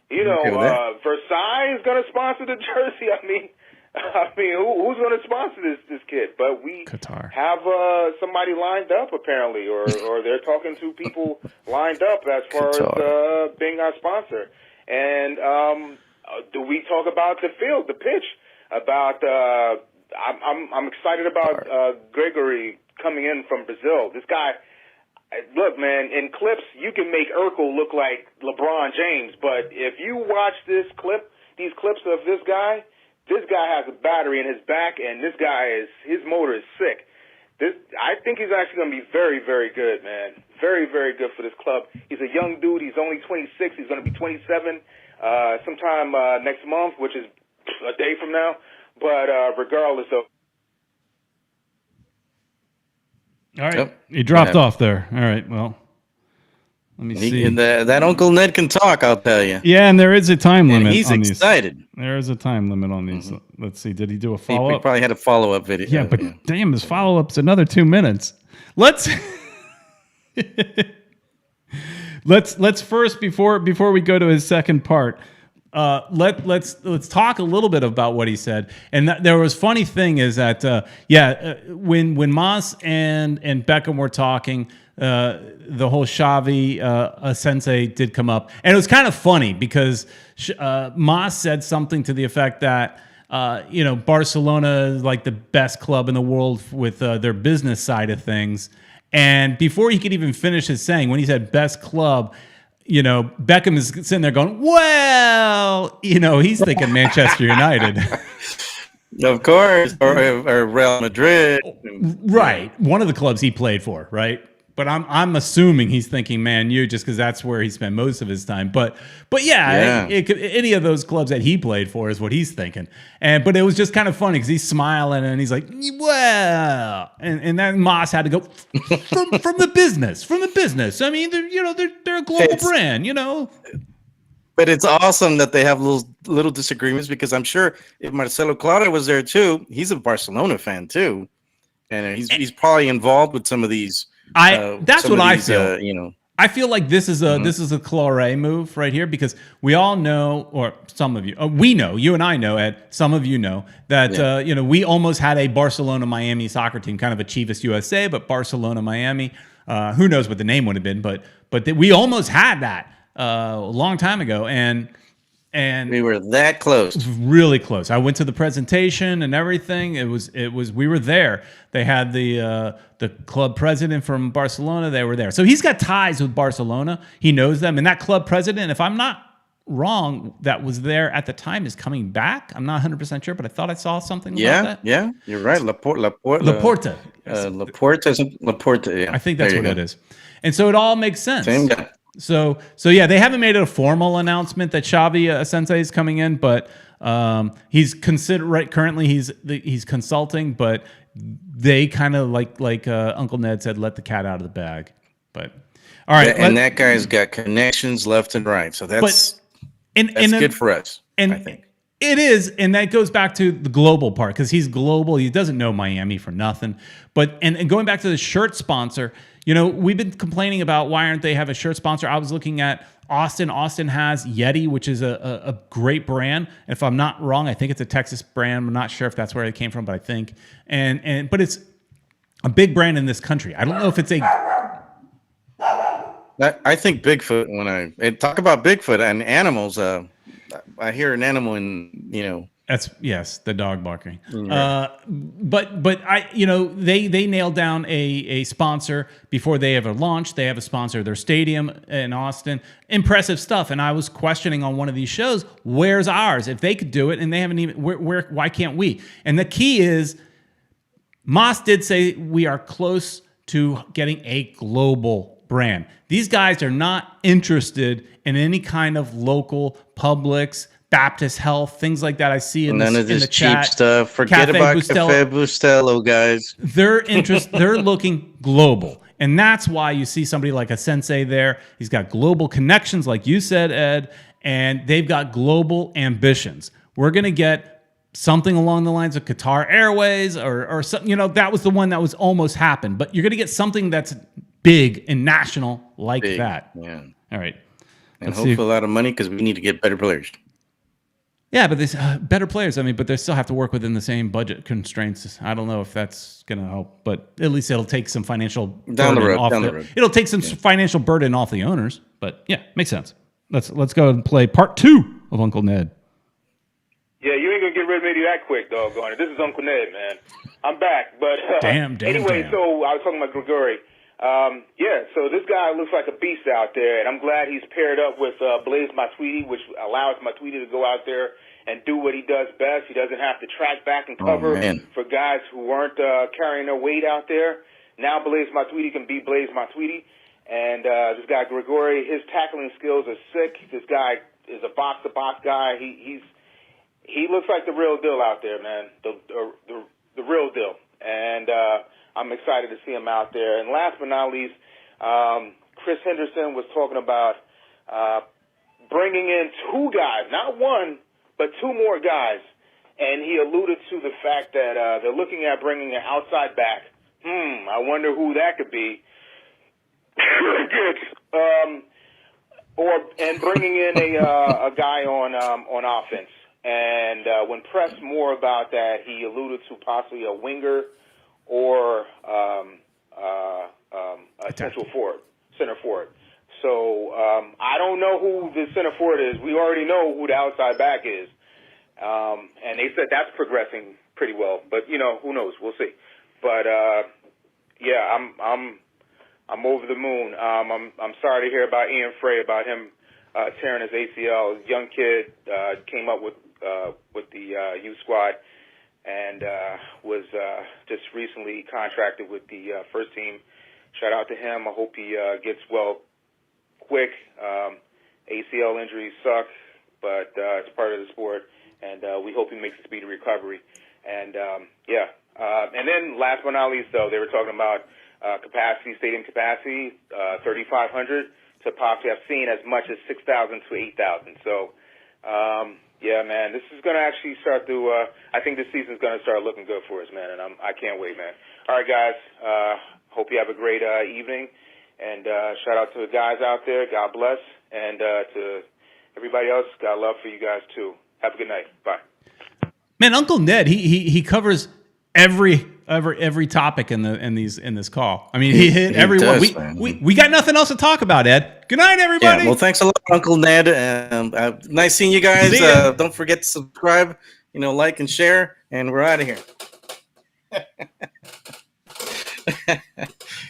Versailles is going to sponsor the jersey? I mean, who's going to sponsor this kid? But we Qatar. have somebody lined up apparently, or they're talking to people lined up as far as being our sponsor. And do we talk about the field, the pitch? About I'm excited about Gregore coming in from Brazil. This guy, look, man, in clips you can make Urkel look like LeBron James, but if you watch these clips of this guy has a battery in his back, and his motor is sick. I think he's actually going to be very, very good, man. Very, very good for this club. He's a young dude. He's only 26. He's going to be 27 sometime next month, which is a day from now. But regardless of... All right. He dropped off there. All right, well... Let me see. That Uncle Ned can talk, I'll tell you. Yeah, and there is a time limit. He's on excited. There is a time limit on these. Mm-hmm. Let's see. Did he do a follow-up? He probably had a follow-up video. Yeah, but damn, his follow-up's another 2 minutes. Let's first before we go to his second part. Let's talk a little bit about what he said. And there was funny thing is that when Mas and Beckham were talking. The whole Xavi Sensei did come up, and it was kind of funny because Mas said something to the effect that Barcelona is like the best club in the world with their business side of things, And before he could even finish his saying, when he said best club, Beckham is sitting there going, well, he's thinking Manchester United. Of course, or Real Madrid. Right. One of the clubs he played for, right? But I'm assuming he's thinking Man U just because that's where he spent most of his time. But yeah. Any of those clubs that he played for is what he's thinking. But it was just kind of funny because he's smiling and he's like, well, and then Moss had to go from the business. I mean, they're a global brand, But it's awesome that they have little disagreements because I'm sure if Marcelo Claro was there too, he's a Barcelona fan too, and he's probably involved with some of these. That's what I feel. I feel like this is a Clare move right here because we all know, or some of you, we know, you and I know, Ed. Some of you know that we almost had a Barcelona-Miami soccer team, kind of a Chivas USA, but Barcelona-Miami. Who knows what the name would have been, but we almost had that a long time ago, and we were that close, really close. I went to the presentation and everything. It was we were there. They had the club president from Barcelona. They were there, so he's got ties with Barcelona. He knows them, and that club president, if I'm not wrong, that was there at the time is coming back. I'm not 100% sure, but I thought I saw something about that. Yeah, you're right. Laporta. Yeah, I think that's what it is, and so it all makes sense. Same guy. So yeah, they haven't made it a formal announcement that Xavi Sensei is coming in, but he's currently he's consulting, but they kind of like Uncle Ned said, let the cat out of the bag. But all right, and that guy's got connections left and right, so that's good for us. And I think it is, and that goes back to the global part because he's global. He doesn't know Miami for nothing. But and going back to the shirt sponsor. We've been complaining about why aren't they have a shirt sponsor. I was looking at Austin. Austin has Yeti, which is a great brand. If I'm not wrong, I think it's a Texas brand. I'm not sure if that's where it came from, but I think. But it's a big brand in this country. I don't know if it's a. I think Bigfoot. When I talk about Bigfoot and animals, I hear an animal in That's the dog barking. Mm-hmm. But I they nailed down a sponsor before they ever launched. They have a sponsor of their stadium in Austin. Impressive stuff. And I was questioning on one of these shows, where's ours? If they could do it and they haven't even why can't we? And the key is Moss did say we are close to getting a global brand. These guys are not interested in any kind of local Publix, Baptist Health, things like that. I see in none of this cheap cheap stuff. Forget about Cafe Bustelo, guys. They're looking global, and that's why you see somebody like a Sensei there. He's got global connections, like you said, Ed, and they've got global ambitions. We're gonna get something along the lines of Qatar Airways or something. That was the one that was almost happened, but you're gonna get something that's big and national like that. Yeah. All right. And hopefully a lot of money because we need to get better players. Yeah, but there's better players. I mean, but they still have to work within the same budget constraints. I don't know if that's going to help, but at least it'll take some financial down the road. It'll take some financial burden off the owners. But yeah, makes sense. Let's go and play part 2 of Uncle Ned. Yeah, you ain't gonna get rid of me that quick, doggone it. This is Uncle Ned, man. I'm back, but anyway. Damn. So I was talking about Gregore. So this guy looks like a beast out there, and I'm glad he's paired up with Blaze Matuidi, which allows Matuidi to go out there and do what he does best. He doesn't have to track back and cover for guys who aren't carrying their weight out there. Now Blaze Matuidi can be Blaze Matuidi, and this guy Gregore, his tackling skills are sick. This guy is a box-to-box guy. He looks like the real deal out there, man. The real deal, and I'm excited to see him out there. And last but not least, Chris Henderson was talking about bringing in 2 guys, not 1, but 2 more guys. And he alluded to the fact that they're looking at bringing an outside back. I wonder who that could be. And bringing in a guy on offense. And when pressed more about that, he alluded to possibly a winger or a center forward. So I don't know who the center forward is. We already know who the outside back is, and they said that's progressing pretty well. But who knows? We'll see. But I'm I'm over the moon. I'm sorry to hear about Ian Frey, about him tearing his ACL. Young kid came up with the youth squad and was just recently contracted with the first team. Shout out to him. I hope he gets well quick. ACL injuries suck, but it's part of the sport, and we hope he makes a speedy recovery. And and then last but not least, though, they were talking about stadium capacity, 3,500 to possibly have seen as much as 6,000 to 8,000. So, yeah, man, this is going to actually start to. I think this season's going to start looking good for us, man, and I can't wait, man. All right, guys. Hope you have a great evening, and shout out to the guys out there. God bless, and to everybody else, got love for you guys too. Have a good night. Bye. Man, Uncle Ned, he covers every topic in this call. I mean, he hit every one. We got nothing else to talk about, Ed. Good night, everybody. Yeah, well, thanks a lot, Uncle Ned. Nice seeing you guys. Don't forget to subscribe, like and share, and we're out of here.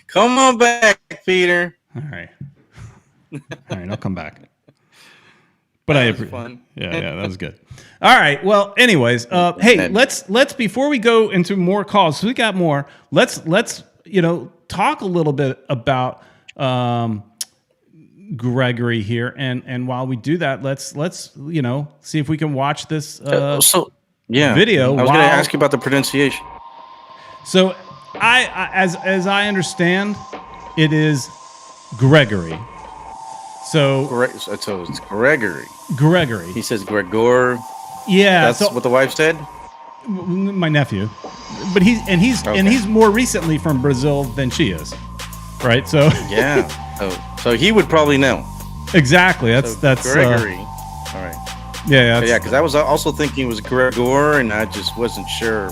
Come on back, Peter. All right, I'll come back. But I appreciate fun. Yeah, that was good. All right. Well, anyways, hey, let's before we go into more calls, so we got more. Let's talk a little bit about Gregore here, and while we do that, let's see if we can watch this video. I was going to ask you about the pronunciation. So, as I understand, it is Gregore. So it's Gregore. Gregore. He says Gregore. Yeah, that's what the wife said. My nephew, but he's more recently from Brazil than she is, right? So yeah, so he would probably know exactly. That's Gregore. All right. Yeah, because I was also thinking it was Gregore, and I just wasn't sure.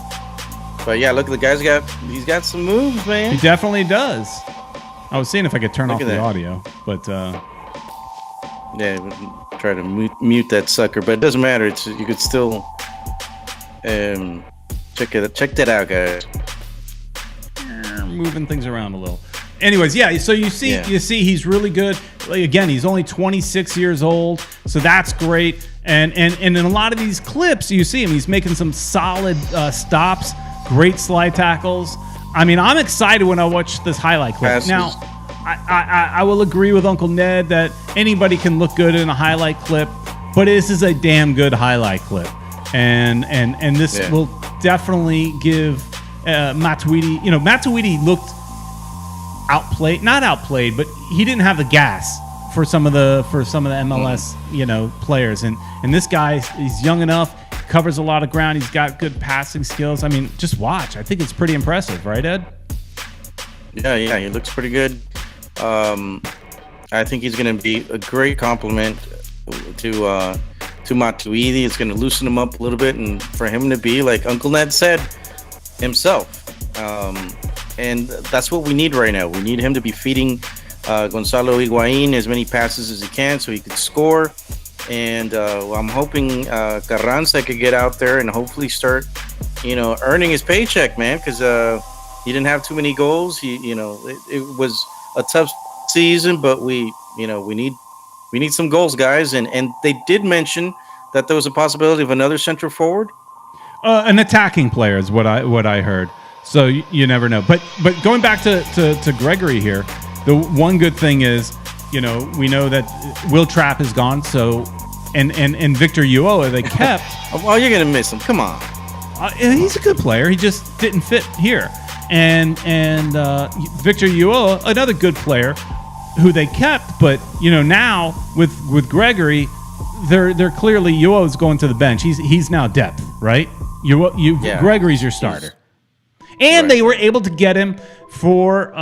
But yeah, look, the guy's got some moves, man. He definitely does. I was seeing if I could turn off the audio, but yeah, try to mute that sucker, but it doesn't matter. You could still check that out, guys. Moving things around a little. Anyways, yeah. So you see he's really good. Again, he's only 26 years old, so that's great. And in a lot of these clips, you see him. He's making some solid stops, great slide tackles. I mean, I'm excited when I watch this highlight clip. Passes. Now, I will agree with Uncle Ned that anybody can look good in a highlight clip, but this is a damn good highlight clip, and this will definitely give Matuidi. Matuidi looked not outplayed, but he didn't have the gas for some of the MLS players, and this guy, he's young enough, covers a lot of ground, he's got good passing skills. I mean, just watch. I think it's pretty impressive, right, Ed? Yeah, he looks pretty good. I think he's going to be a great compliment to Matuidi. It's going to loosen him up a little bit, and for him to be, like Uncle Ned said himself, and that's what we need right now. We need him to be feeding Gonzalo Higuain as many passes as he can so he could score. And I'm hoping Carranza could get out there and hopefully start, earning his paycheck, man, because he didn't have too many goals. It was a tough season, but we need some goals, guys. And they did mention that there was a possibility of another central forward. An attacking player is what I heard. So you never know. But going back to Gregore here, the one good thing is, we know that Will Trapp is gone. So and Victor Ulloa they kept. Oh, you're gonna miss him. Come on. He's a good player. He just didn't fit here. And Victor Ulloa, another good player, who they kept, but now with Gregore, they're clearly Ulloa's going to the bench. He's now depth, right? Gregory's your starter, and they were able to get him for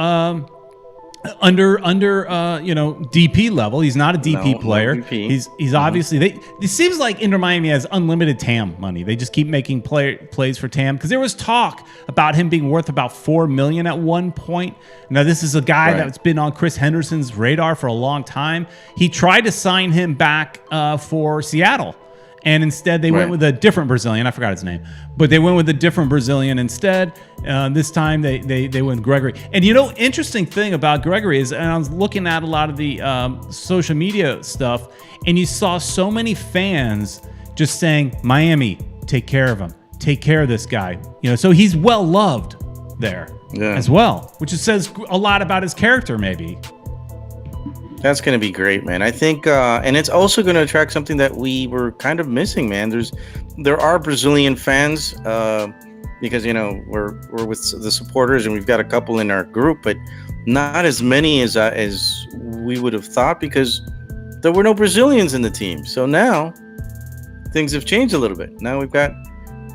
under DP level. He's not a DP player. DP. He's obviously it seems like Inter Miami has unlimited TAM money. They just keep making plays for TAM because there was talk about him being worth about $4 million at one point. Now this is a guy that's been on Chris Henderson's radar for a long time. He tried to sign him back for Seattle, And instead, they went with a different Brazilian. I forgot his name, but they went with a different Brazilian instead. This time, they went with Gregore. And interesting thing about Gregore is, and I was looking at a lot of the social media stuff, and you saw so many fans just saying, "Miami, take care of him. Take care of this guy." So he's well loved there as well, which says a lot about his character, maybe. That's going to be great, man. I think, and it's also going to attract something that we were kind of missing, man. There are Brazilian fans, because we're with the supporters, and we've got a couple in our group, but not as many as we would have thought, because there were no Brazilians in the team. So now things have changed a little bit. Now we've got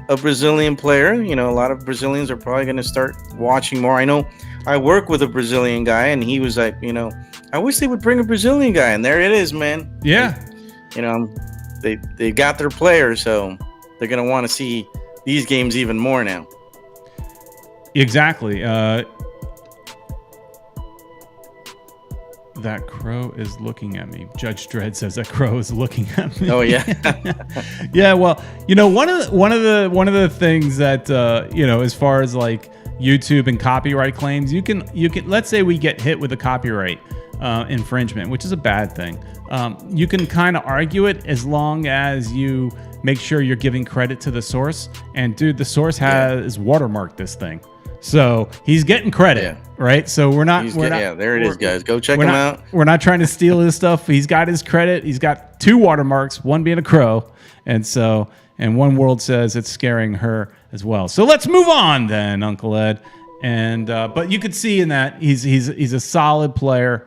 a Brazilian player. A lot of Brazilians are probably going to start watching more. I know I work with a Brazilian guy, and he was like, I wish they would bring a Brazilian guy, and there it is, man. Yeah. They got their players, so they're going to want to see these games even more now. Exactly. That crow is looking at me. Judge Dredd says that crow is looking at me. Oh yeah. Yeah. Well, one of the things that as far as like YouTube and copyright claims, you can let's say we get hit with a copyright infringement, which is a bad thing. You can kind of argue it as long as you make sure you're giving credit to the source. And dude, the source has watermarked this thing. So he's getting credit, right? So we're not. There it is, guys. Go check him out. We're not trying to steal his stuff. He's got his credit. He's got 2 watermarks, one being a crow, and One World says it's scaring her as well. So let's move on then, Uncle Ed. And but you could see in that he's a solid player,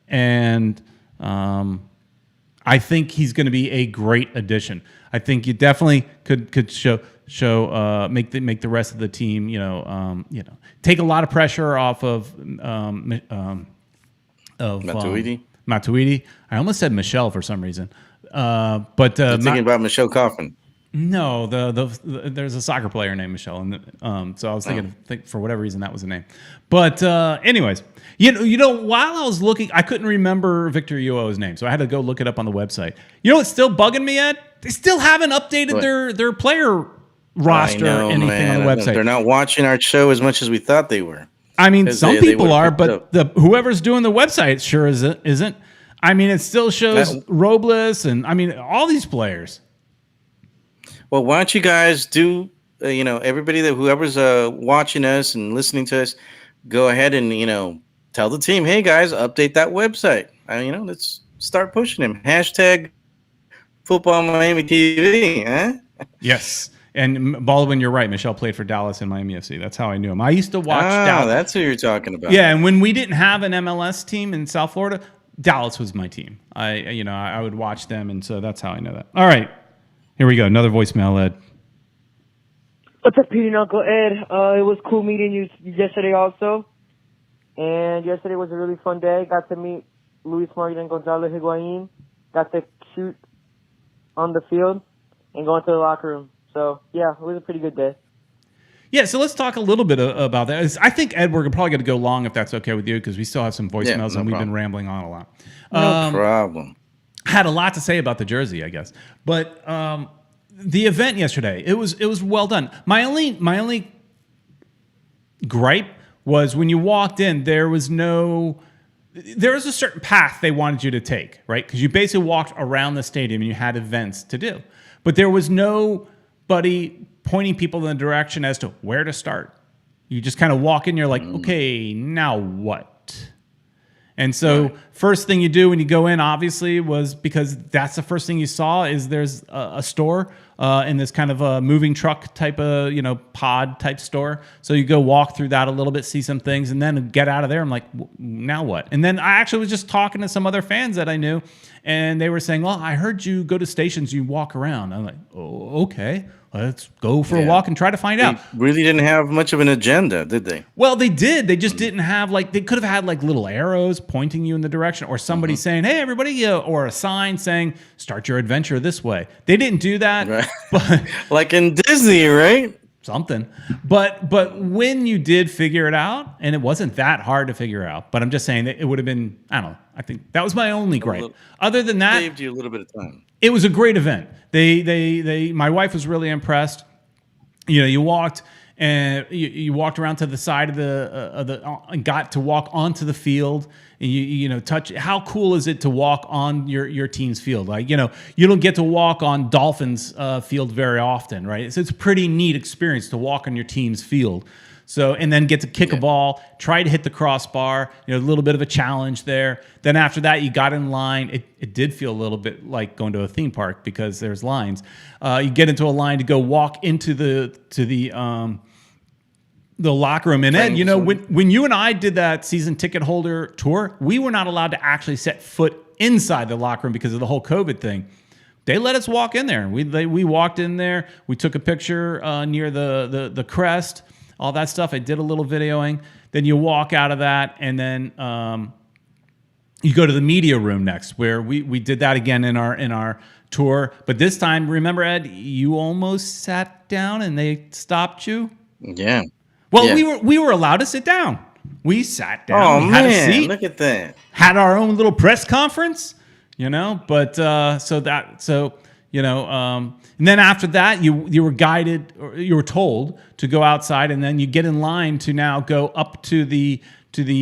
and I think he's going to be a great addition. I think you definitely could make the rest of the team, take a lot of pressure off of Matuidi. I almost said Michelle for some reason, but I'm thinking about Michelle Coffin. No, there's a soccer player named Michelle, and so I was thinking, for whatever reason that was the name. But anyways, while I was looking, I couldn't remember Victor Uo's name, so I had to go look it up on the website. What's still bugging me, Ed? They still haven't updated their player roster or anything on the website. They're not watching our show as much as we thought they were. I mean, some people are, but whoever's doing the website sure isn't. I mean, it still shows Robles and all these players. Well, why don't you guys do, everybody whoever's watching us and listening to us, go ahead and, tell the team, hey guys, update that website. Let's start pushing him. Hashtag Futbol Miami TV, huh? Yes. And Baldwin, you're right. Michelle played for Dallas and Miami FC. That's how I knew him. I used to watch Dallas. That's who you're talking about. Yeah, and when we didn't have an MLS team in South Florida, Dallas was my team. I would watch them, and so that's how I know that. All right. Here we go. Another voicemail, Ed. What's up, Peter and Uncle Ed? It was cool meeting you yesterday also. And yesterday was a really fun day. Got to meet Luis Mariano Gonzalez Higuain. Got to shoot on the field and go into the locker room. So, yeah, it was a pretty good day. Yeah, so let's talk a little bit about that. I think, Ed, we're probably going to go long if that's okay with you, because we still have some voicemails and we've been rambling on a lot. No problem. Had a lot to say about the jersey, I guess. But the event yesterday, it was well done. My only gripe was when you walked in, there was a certain path they wanted you to take, right? Because you basically walked around the stadium and you had events to do. But there was nobody pointing people in the direction as to where to start. You just kind of walk in, you're like, okay, now what? And so first thing you do when you go in, obviously, was because that's the first thing you saw is there's a store in this kind of a moving truck type of, pod type store. So you go walk through that a little bit, see some things, and then get out of there. I'm like, now what? And then I actually was just talking to some other fans that I knew, and they were saying, well, I heard you go to stations, you walk around. I'm like, oh, okay. Let's go for a walk and try to find out. They really didn't have much of an agenda, did they? Well, they did. They just didn't have they could have had little arrows pointing you in the direction, or somebody saying, hey, everybody, or a sign saying, start your adventure this way. They didn't do that. Right. But like in Disney, right? Something. But when you did figure it out, and it wasn't that hard to figure out, but I'm just saying that it would have been, I don't know. I think that was my only gripe. Other than that, saved you a little bit of time. It was a great event. My wife was really impressed. You know, you walked around to the side of and got to walk onto the field. And you know, touch. How cool is it to walk on your team's field? Like, you know, you don't get to walk on Dolphins field very often, right? It's a pretty neat experience to walk on your team's field. So, and then get to kick a ball, try to hit the crossbar, you know, a little bit of a challenge there. Then after that, you got in line. It did feel a little bit like going to a theme park because there's lines. You get into a line to go walk into the locker room. And Ed, you know, when you and I did that season ticket holder tour, we were not allowed to actually set foot inside the locker room because of the whole COVID thing. They let us walk in there. We walked in there. We took a picture near the crest. All that stuff. I did a little videoing. Then you walk out of that, and then you go to the media room next, where we did that again in our tour. But this time, remember, Ed, you almost sat down, and they stopped you. Yeah. Well, we were allowed to sit down. We sat down. Oh, we had man, a seat. look at that. Had our own little press conference, you know. But you know, and then after that, you were guided, or you were told to go outside, and then you get in line to now go up to the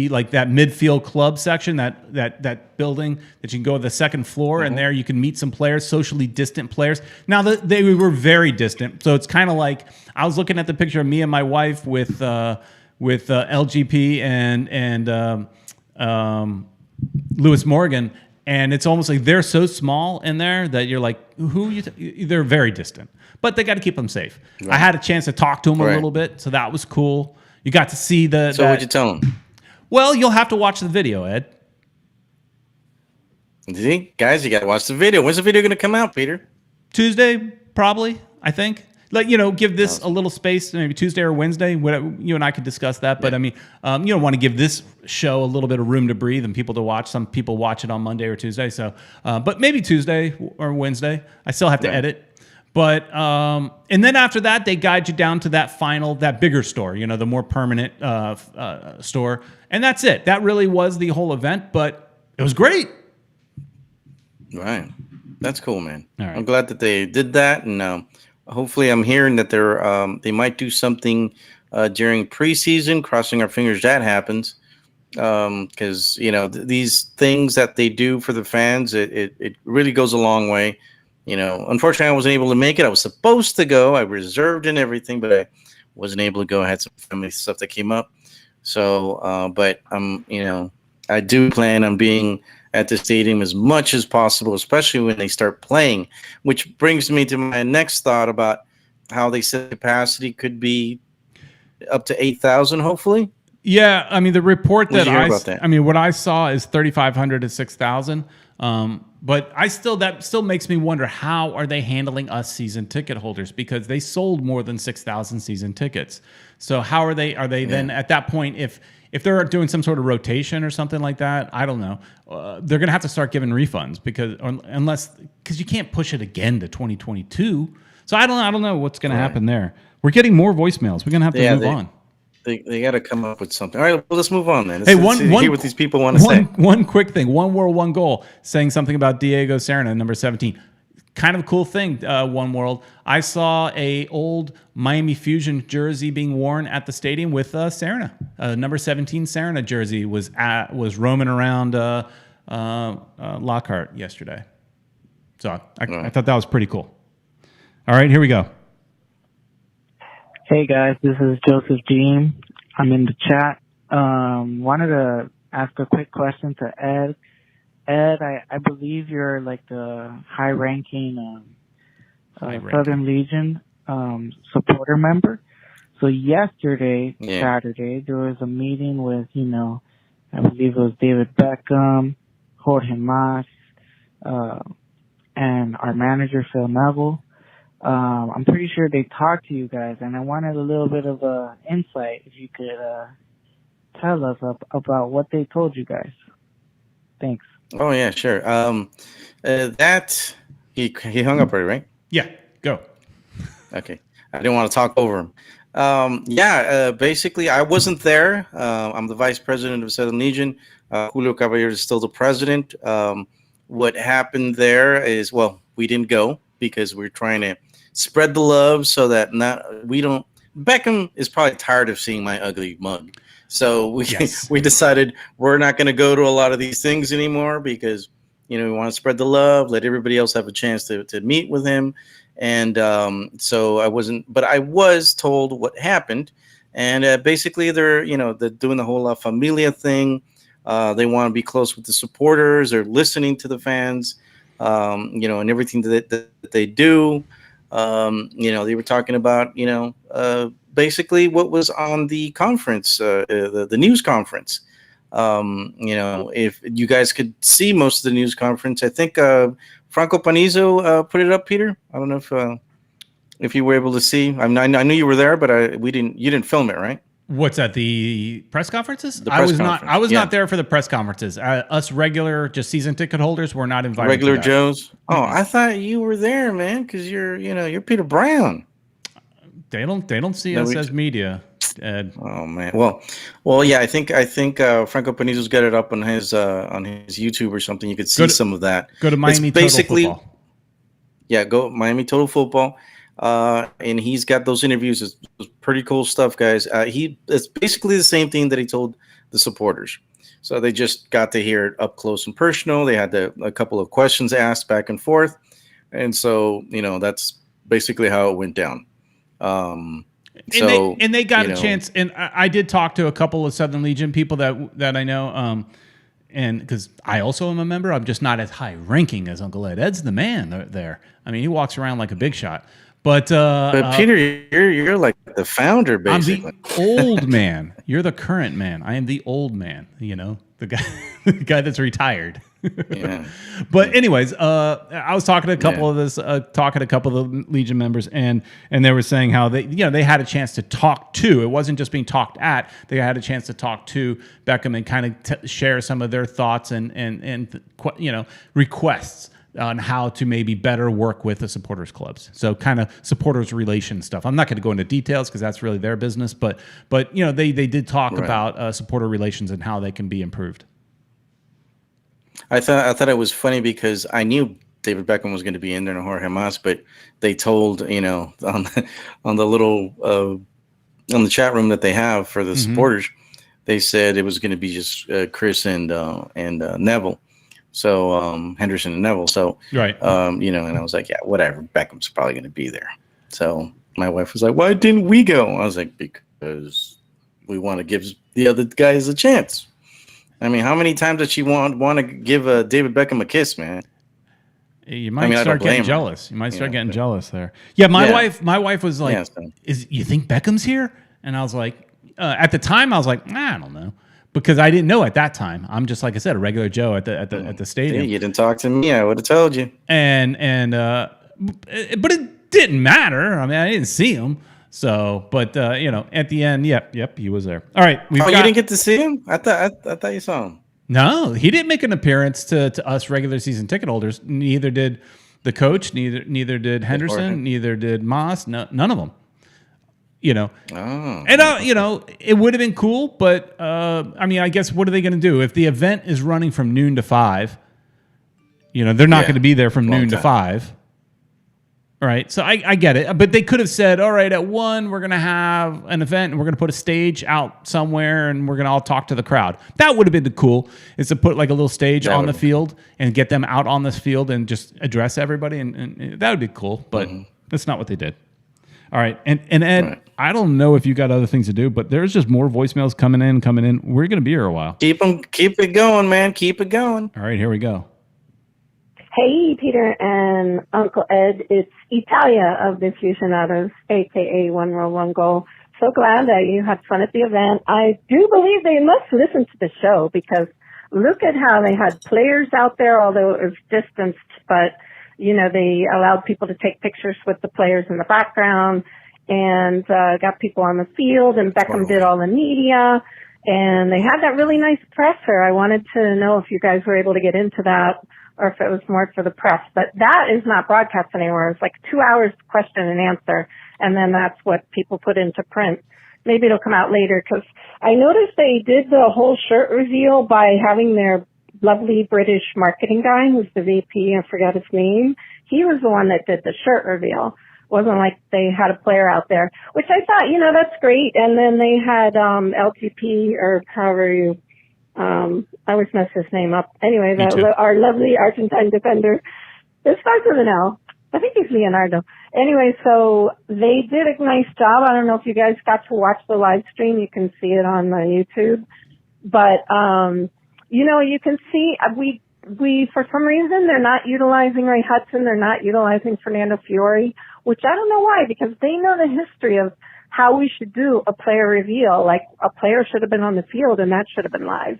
like that midfield club section, that building that you can go to the second floor, and there you can meet some players, socially distant players. Now they were very distant, so it's kind of like I was looking at the picture of me and my wife with LGP and Lewis Morgan. And it's almost like they're so small in there that you're like, they're very distant. But they got to keep them safe. Right. I had a chance to talk to them a little bit, so that was cool. You got to see So what'd you tell them? Well, you'll have to watch the video, Ed. See, guys, you got to watch the video. When's the video going to come out, Peter? Tuesday, probably, I think. Like, you know, give this a little space, maybe Tuesday or Wednesday. Whatever, you and I could discuss that. But I mean, you don't want to give this show a little bit of room to breathe and people to watch. Some people watch it on Monday or Tuesday. So, but maybe Tuesday or Wednesday. I still have to edit. But and then after that, they guide you down to that bigger store. You know, the more permanent store, and that's it. That really was the whole event. But it was great. Right, that's cool, man. All right. I'm glad that they did that, and hopefully, I'm hearing that they might do something during preseason. Crossing our fingers that happens, because you know these things that they do for the fans, it really goes a long way. You know, unfortunately, I wasn't able to make it. I was supposed to go. I reserved and everything, but I wasn't able to go. I had some family stuff that came up. So, but you know, I do plan on being at the stadium as much as possible, especially when they start playing, which brings me to my next thought about how they said capacity could be up to 8,000, hopefully. Yeah, I mean, the report what I saw is 3,500 to 6,000. But that still makes me wonder, how are they handling us season ticket holders? Because they sold more than 6,000 season tickets. So how are they then at that point, if they're doing some sort of rotation or something like that, I don't know. They're going to have to start giving refunds because you can't push it again to 2022. So I don't know what's going to happen there. We're getting more voicemails. We're going to have to move on. They got to come up with something. All right, well, let's move on then. Let's hear what these people want to say. One quick thing. One World, One Goal, saying something about Diego Serna, number 17. Kind of a cool thing, One World. I saw a old Miami Fusion jersey being worn at the stadium with Serna. Number 17 Serna jersey was roaming around Lockhart yesterday. So I thought that was pretty cool. All right, here we go. Hey guys, this is Joseph Jean. I'm in the chat. Wanted to ask a quick question to Ed. Ed, I believe you're like the high-ranking Southern Legion supporter member. So yesterday, Saturday, there was a meeting with, I believe it was David Beckham, Jorge Mas, and our manager, Phil Neville. I'm pretty sure they talked to you guys, and I wanted a little bit of insight if you could tell us about what they told you guys. Thanks. Oh yeah, sure. That he hung up already, right? Yeah, go. Okay, I didn't want to talk over him. Basically, I wasn't there. I'm the vice president of Southern Legion. Julio Caballero is still the president. What happened there is, well, we didn't go because we're trying to spread the love so that we don't. Beckham is probably tired of seeing my ugly mug, so we decided we're not going to go to a lot of these things anymore because we want to spread the love, let everybody else have a chance to meet with him, and so I wasn't, but I was told what happened, and basically they're doing the whole La Familia thing. They want to be close with the supporters. They're listening to the fans, and everything that they do. They were talking about, basically what was on the conference, the news conference. If you guys could see most of the news conference, I think Franco Panizo put it up, Peter. I don't know if you were able to see. I knew you were there, but you didn't film it, right? What's at the press conferences? I was not there for the press conferences. Us regular, just season ticket holders, were not invited. Regular Joes. Oh, I thought you were there, man, because you're Peter Brown. They don't see us as media, Ed. Oh man. Well, yeah. I think Franco Panizo's got it up on his YouTube or something. You could see some of that. Go to Miami Total Football. Yeah, go Miami Total Football. And he's got those interviews. It's pretty cool stuff, guys. It's basically the same thing that he told the supporters. So they just got to hear it up close and personal. They had a couple of questions asked back and forth. And so, that's basically how it went down. And they got a chance. And I did talk to a couple of Southern Legion people that I know. And because I also am a member, I'm just not as high ranking as Uncle Ed. Ed's the man there. I mean, he walks around like a big shot. But Peter, you're like the founder, basically. I'm the old man. You're the current man. I am the old man. The guy that's retired. Yeah. But anyways, I was talking to a couple of the Legion members, and they were saying how they had a chance to talk to. It wasn't just being talked at. They had a chance to talk to Beckham and kind of share some of their thoughts and requests on how to maybe better work with the supporters clubs. So kind of supporters relation stuff. I'm not going to go into details because that's really their business, but they did talk about supporter relations and how they can be improved. I thought it was funny because I knew David Beckham was going to be in there and Jorge Mas, but they told on the little on the chat room that they have for the supporters, they said it was going to be just Chris and Neville. So Henderson and Neville. So right. And I was like, yeah, whatever. Beckham's probably going to be there. So my wife was like, why didn't we go? I was like, because we want to give the other guys a chance. I mean, how many times did she want to give David Beckham a kiss, man? You might start getting jealous. You might start getting jealous there. Yeah, my wife was like, you think Beckham's here? And I was like, at the time, I was like, I don't know. Because I didn't know at that time. I'm just, like I said, a regular Joe at the stadium. Yeah, you didn't talk to me. I would have told you. But it didn't matter. I mean, I didn't see him. So, but at the end, yep, he was there. All right, you didn't get to see him? I thought you saw him. No, he didn't make an appearance to us regular season ticket holders. Neither did the coach. Neither did Henderson. Neither did Moss. No, none of them. It would have been cool, but I mean, I guess what are they going to do if the event is running from noon to 5? They're not going to be there from noon to 5. All right, so I get it, but they could have said, all right, at 1 we're going to have an event and we're going to put a stage out somewhere and we're going to all talk to the crowd. That would have been cool, is to put like a little stage on the field and get them out on this field and just address everybody, and that would be cool, but that's not what they did. All right, and Ed, I don't know if you got other things to do, but there's just more voicemails coming in. We're going to be here a while. Keep it going, man. Keep it going. All right, here we go. Hey, Peter and Uncle Ed. It's Italia of the Fusionados, a.k.a. One Row, One Goal. So glad that you had fun at the event. I do believe they must listen to the show because look at how they had players out there, although it was distanced, but they allowed people to take pictures with the players in the background and got people on the field, and Beckham did all the media, and they had that really nice presser. I wanted to know if you guys were able to get into that or if it was more for the press. But that is not broadcast anymore. It's like 2 hours question and answer, and then that's what people put into print. Maybe it'll come out later, because I noticed they did the whole shirt reveal by having their lovely British marketing guy, who's the VP, I forgot his name. he was the one that did the shirt reveal. Wasn't like they had a player out there, which I thought, that's great. And then they had LTP, or however you, I always mess his name up. Anyway, our lovely Argentine defender. It starts with an L. I think he's Leonardo. Anyway, so they did a nice job. I don't know if you guys got to watch the live stream. You can see it on YouTube. But, you can see we, for some reason, they're not utilizing Ray Hudson. They're not utilizing Fernando Fiore, which I don't know why, because they know the history of how we should do a player reveal. Like, a player should have been on the field and that should have been live,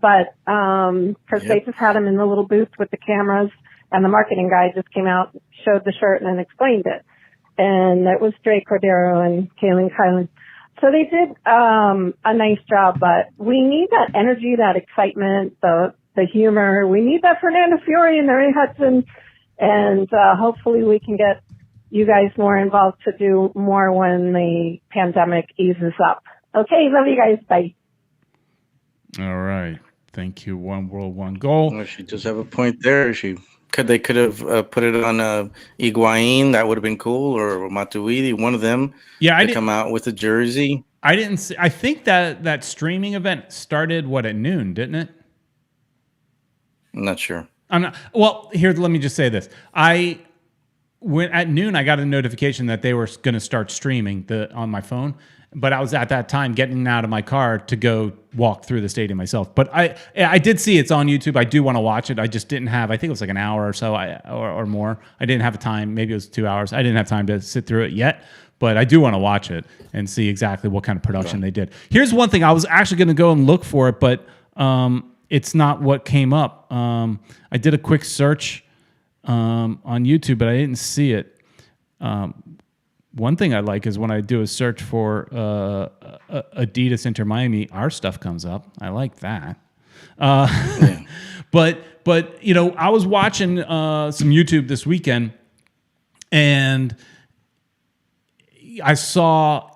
But, cause they just had him in the little booth with the cameras, and the marketing guy just came out, showed the shirt, and then explained it. And it was Dre Cordero and Kaylin Kylan. So they did a nice job, but we need that energy, that excitement, the humor. We need that Fernando Fiore and Ray Hudson, and hopefully we can get you guys more involved to do more when the pandemic eases up. Okay, love you guys. Bye. All right. Thank you. One world, one goal. Well, she does have a point there. They could have put it on Higuain. That would have been cool, or Matuidi, one of them. Yeah, to come out with a jersey. I didn't see. I think that streaming event started at noon, didn't it? I'm not sure. I'm not. Well, here, let me just say this. At noon, I got a notification that they were going to start streaming on my phone. But I was at that time getting out of my car to go walk through the stadium myself. But I did see it's on YouTube. I do want to watch it. I just didn't have, I think it was like an hour or so or more. I didn't have time. Maybe it was 2 hours. I didn't have time to sit through it yet. But I do want to watch it and see exactly what kind of production they did. Here's one thing. I was actually going to go and look for it, but it's not what came up. I did a quick search on YouTube, but I didn't see it. One thing I like is when I do a search for Adidas Inter Miami, our stuff comes up. I like that. But I was watching some YouTube this weekend, and I saw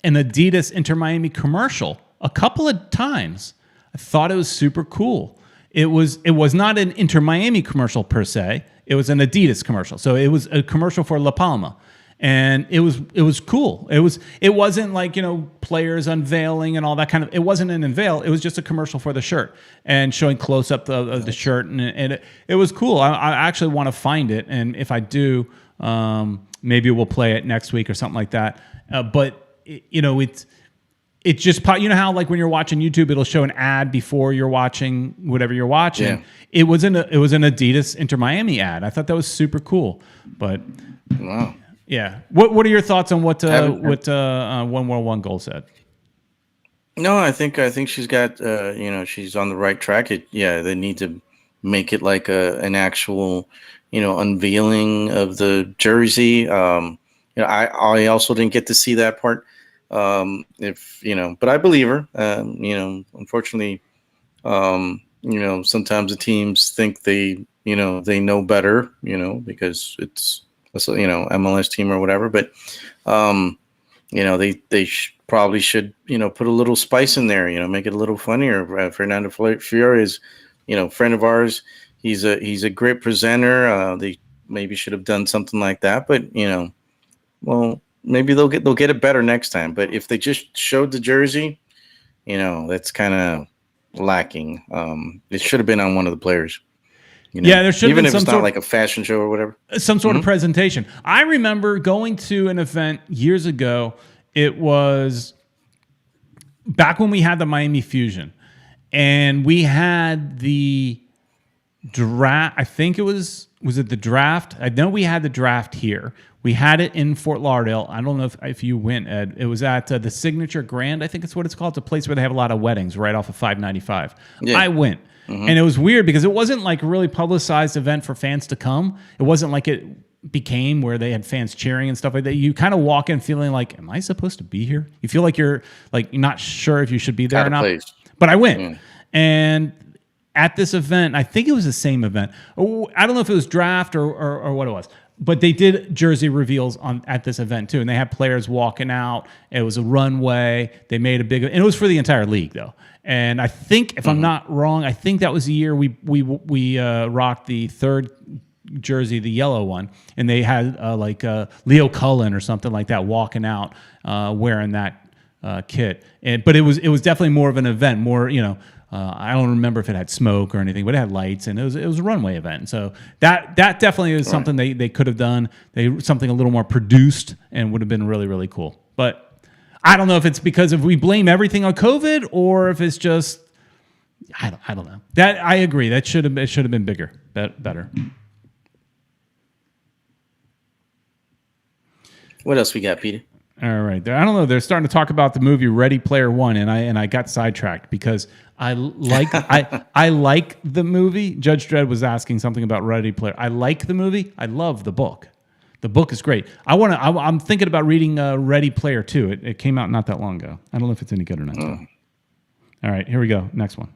an Adidas Inter Miami commercial a couple of times. I thought it was super cool. It was not an Inter Miami commercial per se. It was an Adidas commercial. So it was a commercial for La Palma. And it was cool. It wasn't like, players unveiling and all that kind of. It wasn't an unveil. It was just a commercial for the shirt and showing close up of the shirt, and it was cool. I actually want to find it, and if I do, maybe we'll play it next week or something like that. But it's just how like when you're watching YouTube, it'll show an ad before you're watching whatever you're watching. Yeah. It was an Adidas Inter Miami ad. I thought that was super cool. But wow. Yeah. What are your thoughts on what One World One Goal said? No, I think she's got she's on the right track. They need to make it like an actual unveiling of the jersey. I also didn't get to see that part. But I believe her. Unfortunately, sometimes the teams think they know better, because it's MLS team or whatever, but they probably should put a little spice in there, make it a little funnier. Fernando Fiore is friend of ours. He's a great presenter. They maybe should have done something like that, but maybe they'll get it better next time. But if they just showed the jersey, that's kind of lacking. It should have been on one of the players. There should have been even if it's not like a fashion show or whatever. Some sort of presentation. I remember going to an event years ago. It was back when we had the Miami Fusion, and we had the draft. I think it was it the draft? I know we had the draft here. We had it in Fort Lauderdale. I don't know if you went, Ed. It was at the Signature Grand. I think it's what it's called. It's a place where they have a lot of weddings right off of 595. Yeah. I went. Mm-hmm. And it was weird because it wasn't like a really publicized event for fans to come. It wasn't like it became where they had fans cheering and stuff like that. You kind of walk in feeling like, am I supposed to be here? You feel like you're not sure if you should be there or not. Place. But I went. Yeah. And at this event, I think it was the same event. I don't know if it was draft or what it was. But they did jersey reveals at this event too, and they had players walking out. It was a runway. They made a big, and it was for the entire league though. And I think, if I'm not wrong, I think that was the year we rocked the third jersey, the yellow one, and they had Leo Cullen or something like that walking out wearing that kit. But it was definitely more of an event, more, I don't remember if it had smoke or anything, but it had lights, and it was a runway event. So that definitely is something they could have done. Something a little more produced and would have been really, really cool. But I don't know if it's because if we blame everything on COVID or if it's just I don't know. That I agree. That should have been bigger, better. What else we got, Peter? All right. I don't know. They're starting to talk about the movie Ready Player One, and I got sidetracked because I like the movie. Judge Dredd was asking something about Ready Player. I like the movie. I love the book. The book is great. I'm thinking about reading Ready Player 2. It came out not that long ago. I don't know if it's any good or not. All right, here we go. Next one.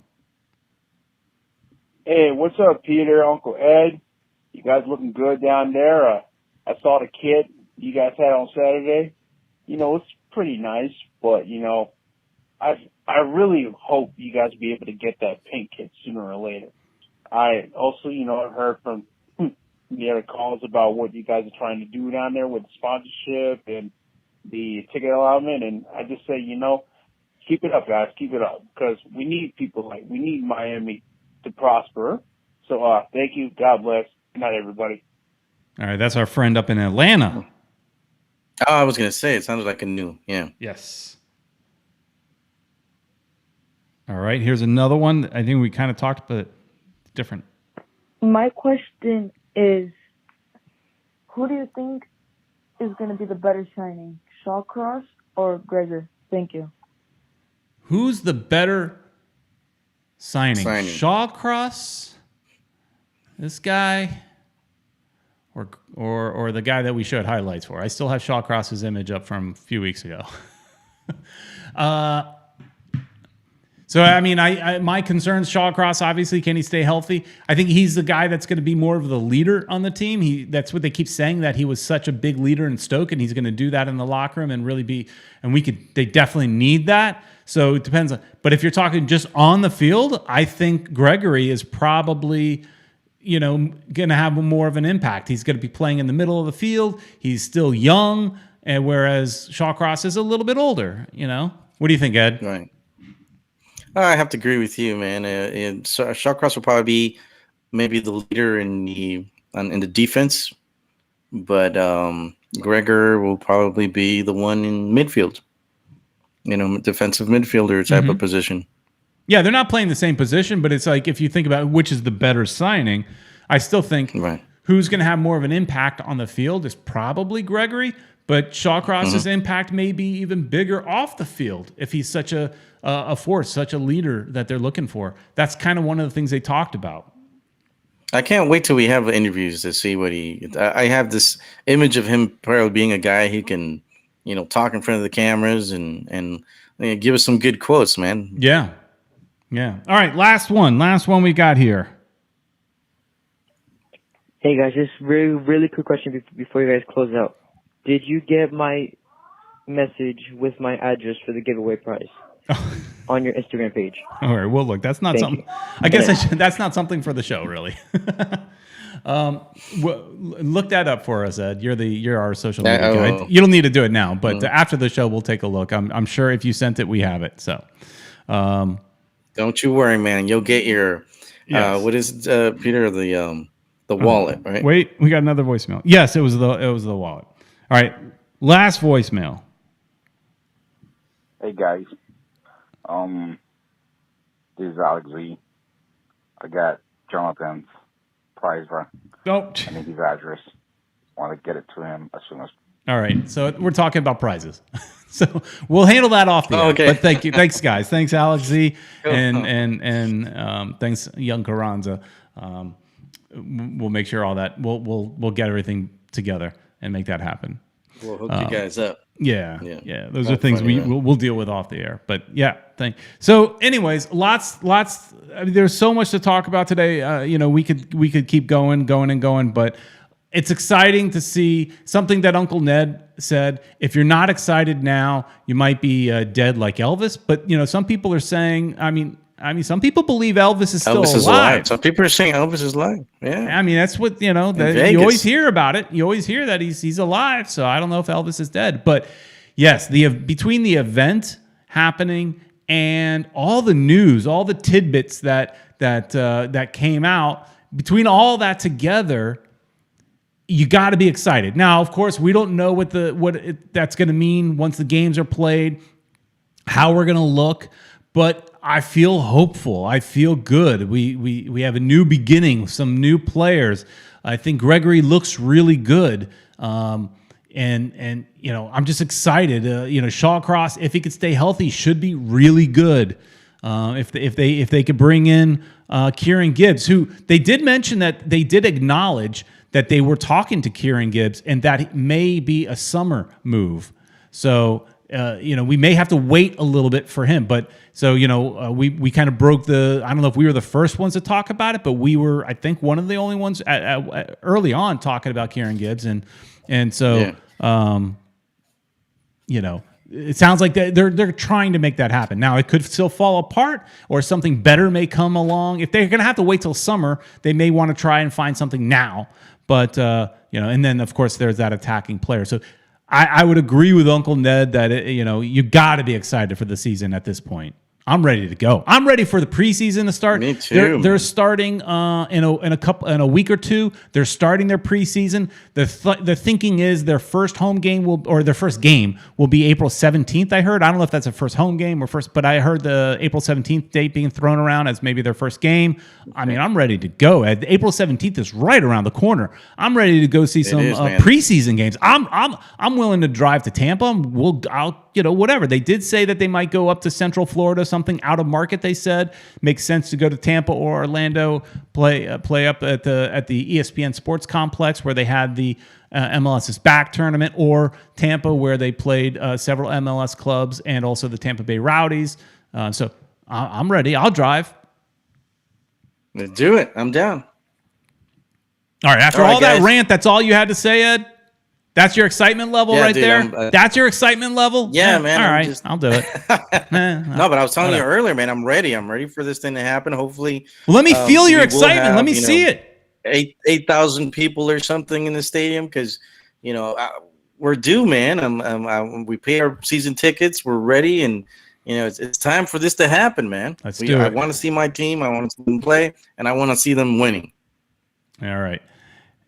Hey, what's up, Peter, Uncle Ed? You guys looking good down there? I saw the kit you guys had on Saturday. It's pretty nice, but, I really hope you guys be able to get that pink kit sooner or later. I also, I've heard from the other calls about what you guys are trying to do down there with the sponsorship and the ticket allotment, and I just say, keep it up, guys, keep it up, because we need Miami to prosper. So, thank you, God bless, good night, everybody. All right, that's our friend up in Atlanta. Oh, I was going to say, it sounded like a new, yeah. Yes. All right, here's another one. I think we kind of talked, but different. My question is, who do you think is going to be the better signing, Shawcross or Gregore? Thank you. Who's the better signing? Shawcross, this guy, or the guy that we showed highlights for? I still have Shawcross's image up from a few weeks ago. So, I mean, my concerns, Shawcross, obviously, can he stay healthy? I think he's the guy that's going to be more of the leader on the team. That's what they keep saying, that he was such a big leader in Stoke, and he's going to do that in the locker room and really be, and they definitely need that. So it depends. But if you're talking just on the field, I think Gregore is probably, going to have more of an impact. He's going to be playing in the middle of the field. He's still young, and whereas Shawcross is a little bit older, What do you think, Ed? Right. I have to agree with you, man. Shawcross will probably be maybe the leader in the defense, but Gregore will probably be the one in midfield. Defensive midfielder type of position. Yeah, they're not playing the same position, but it's like if you think about which is the better signing, I still think who's going to have more of an impact on the field is probably Gregore, but Shawcross's impact may be even bigger off the field if he's such a force, such a leader that they're looking for. That's kind of one of the things they talked about. I can't wait till we have interviews to see what I have this image of him probably being a guy who can, talk in front of the cameras and give us some good quotes, man. Yeah. Yeah. All right. Last one we got here. Hey guys, just really quick question before you guys close out. Did you get my message with my address for the giveaway prize on your Instagram page? All right. Well, look, that's not something. I guess that's not something for the show, really. Look that up for us, Ed. You're our social media guy. You don't need to do it now, but after the show, we'll take a look. I'm sure if you sent it, we have it. So, don't you worry, man. You'll get your what is it, Peter? The wallet, right? Wait, we got another voicemail. Yes, it was the wallet. All right, last voicemail. Hey guys, this is Alex Z. I got Jonathan's prize run. Oh, I need his address. Want to get it to him as soon as. All right, so we're talking about prizes, so we'll handle that off the air. Okay. But thanks guys, thanks Alex Z, and thanks Young Carranza. We'll make sure all that we'll get everything together and make that happen. We'll hook you guys up. Yeah. Those are things we'll deal with off the air. But yeah, so anyways, lots. I mean, there's so much to talk about today. We could keep going, but it's exciting to see something that Uncle Ned said. If you're not excited now, you might be dead like Elvis. But some people are saying, I mean, I mean, some people believe Elvis is still Elvis is alive. alive. Some people are saying Elvis is alive. Yeah. I mean, that's what, you know, you always hear about it. You always hear that he's alive. So I don't know if Elvis is dead. But yes, between the event happening and all the news, all the tidbits that came out, between all that together, you got to be excited. Now, of course, we don't know what that's going to mean once the games are played, how we're going to look, but I feel hopeful. I feel good. We have a new beginning, some new players. I think Gregore looks really good. And you know, I'm just excited. You know, Shawcross, if he could stay healthy, should be really good. If they could bring in Kieran Gibbs, who they did mention that they did acknowledge that they were talking to Kieran Gibbs and that it may be a summer move. So you know, we may have to wait a little bit for him. But so, you know, we kind of broke I don't know if we were the first ones to talk about it, but we were, I think, one of the only ones early on talking about Kieran Gibbs. And so, you know, it sounds like they're trying to make that happen. Now, it could still fall apart, or something better may come along. If they're going to have to wait till summer, they may want to try and find something now. But, you know, and then, of course, there's that attacking player. So I would agree with Uncle Ned that, you know, you got to be excited for the season at this point. I'm ready to go. I'm ready for the preseason to start. Me too. They're starting in a week or two. They're starting their preseason. The thinking is their first home game their first game will be April 17th. I heard. I don't know if that's a first home game or first, but I heard the April 17th date being thrown around as maybe their first game. I mean, I'm ready to go. April 17th is right around the corner. I'm ready to go see some preseason games. I'm willing to drive to Tampa. I'll you know, whatever. They did say that they might go up to Central Florida, something out of market. They said makes sense to go to Tampa or Orlando, play up at the ESPN Sports Complex where they had the MLS is Back tournament, or Tampa where they played several MLS clubs and also the Tampa Bay Rowdies. So I'm ready. I'll drive. Let's do it. I'm down. All right. After all that rant, that's all you had to say, Ed? That's your excitement level there? That's your excitement level? Yeah, man. All right, I'll do it. No, but I was telling you earlier, man, I'm ready. I'm ready for this thing to happen. Hopefully. Well, let me feel your excitement. Let me see it. 8,000 people or something in the stadium because, you know, we're due, man. We pay our season tickets. We're ready. And, you know, it's time for this to happen, man. Let's do it. I want to see my team. I want to see them play. And I want to see them winning. All right.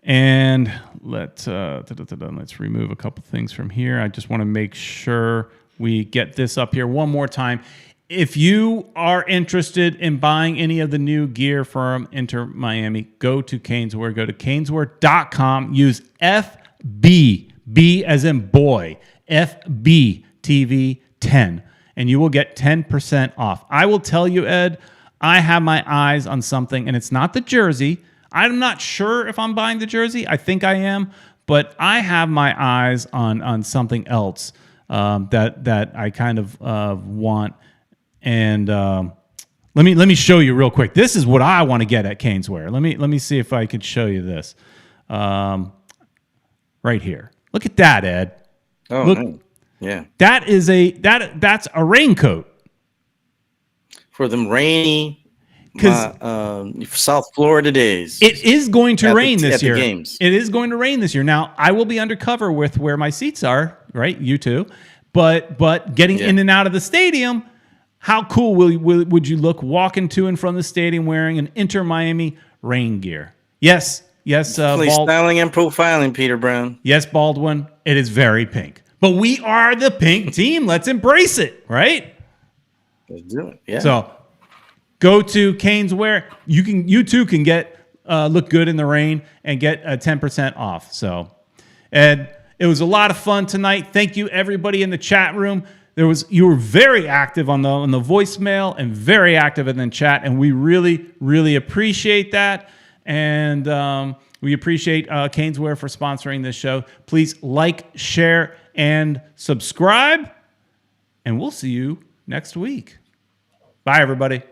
And let's remove a couple things from here. I just want to make sure we get this up here one more time. If you are interested in buying any of the new gear from Inter Miami, go to Caneswear. Go to caneswear.com. Use FB, B as in boy, FBTV10, and you will get 10% off. I will tell you, Ed, I have my eyes on something, and it's not the jersey. I'm not sure if I'm buying the jersey. I think I am, but I have my eyes on something else that I kind of want. And let me show you real quick. This is what I want to get at Caneswear. Let me see if I could show you this right here. Look at that, Ed. Oh, look, man. Yeah. That's a raincoat for them rainy. South Florida days. It is going to rain this year. Games. It is going to rain this year. Now, I will be undercover with where my seats are, right? You too. But getting in and out of the stadium, how cool would you look walking to and from the stadium wearing an Inter Miami rain gear? Yes. Styling and profiling, Peter Brown. Yes, Baldwin. It is very pink. But we are the pink team. Let's embrace it, right? Let's do it. Yeah. So go to Caneswear. You too can get look good in the rain and get 10% off. So, Ed, it was a lot of fun tonight. Thank you, everybody in the chat room. You were very active on the voicemail and very active in the chat, and we really, really appreciate that. And we appreciate Caneswear for sponsoring this show. Please like, share, and subscribe. And we'll see you next week. Bye, everybody.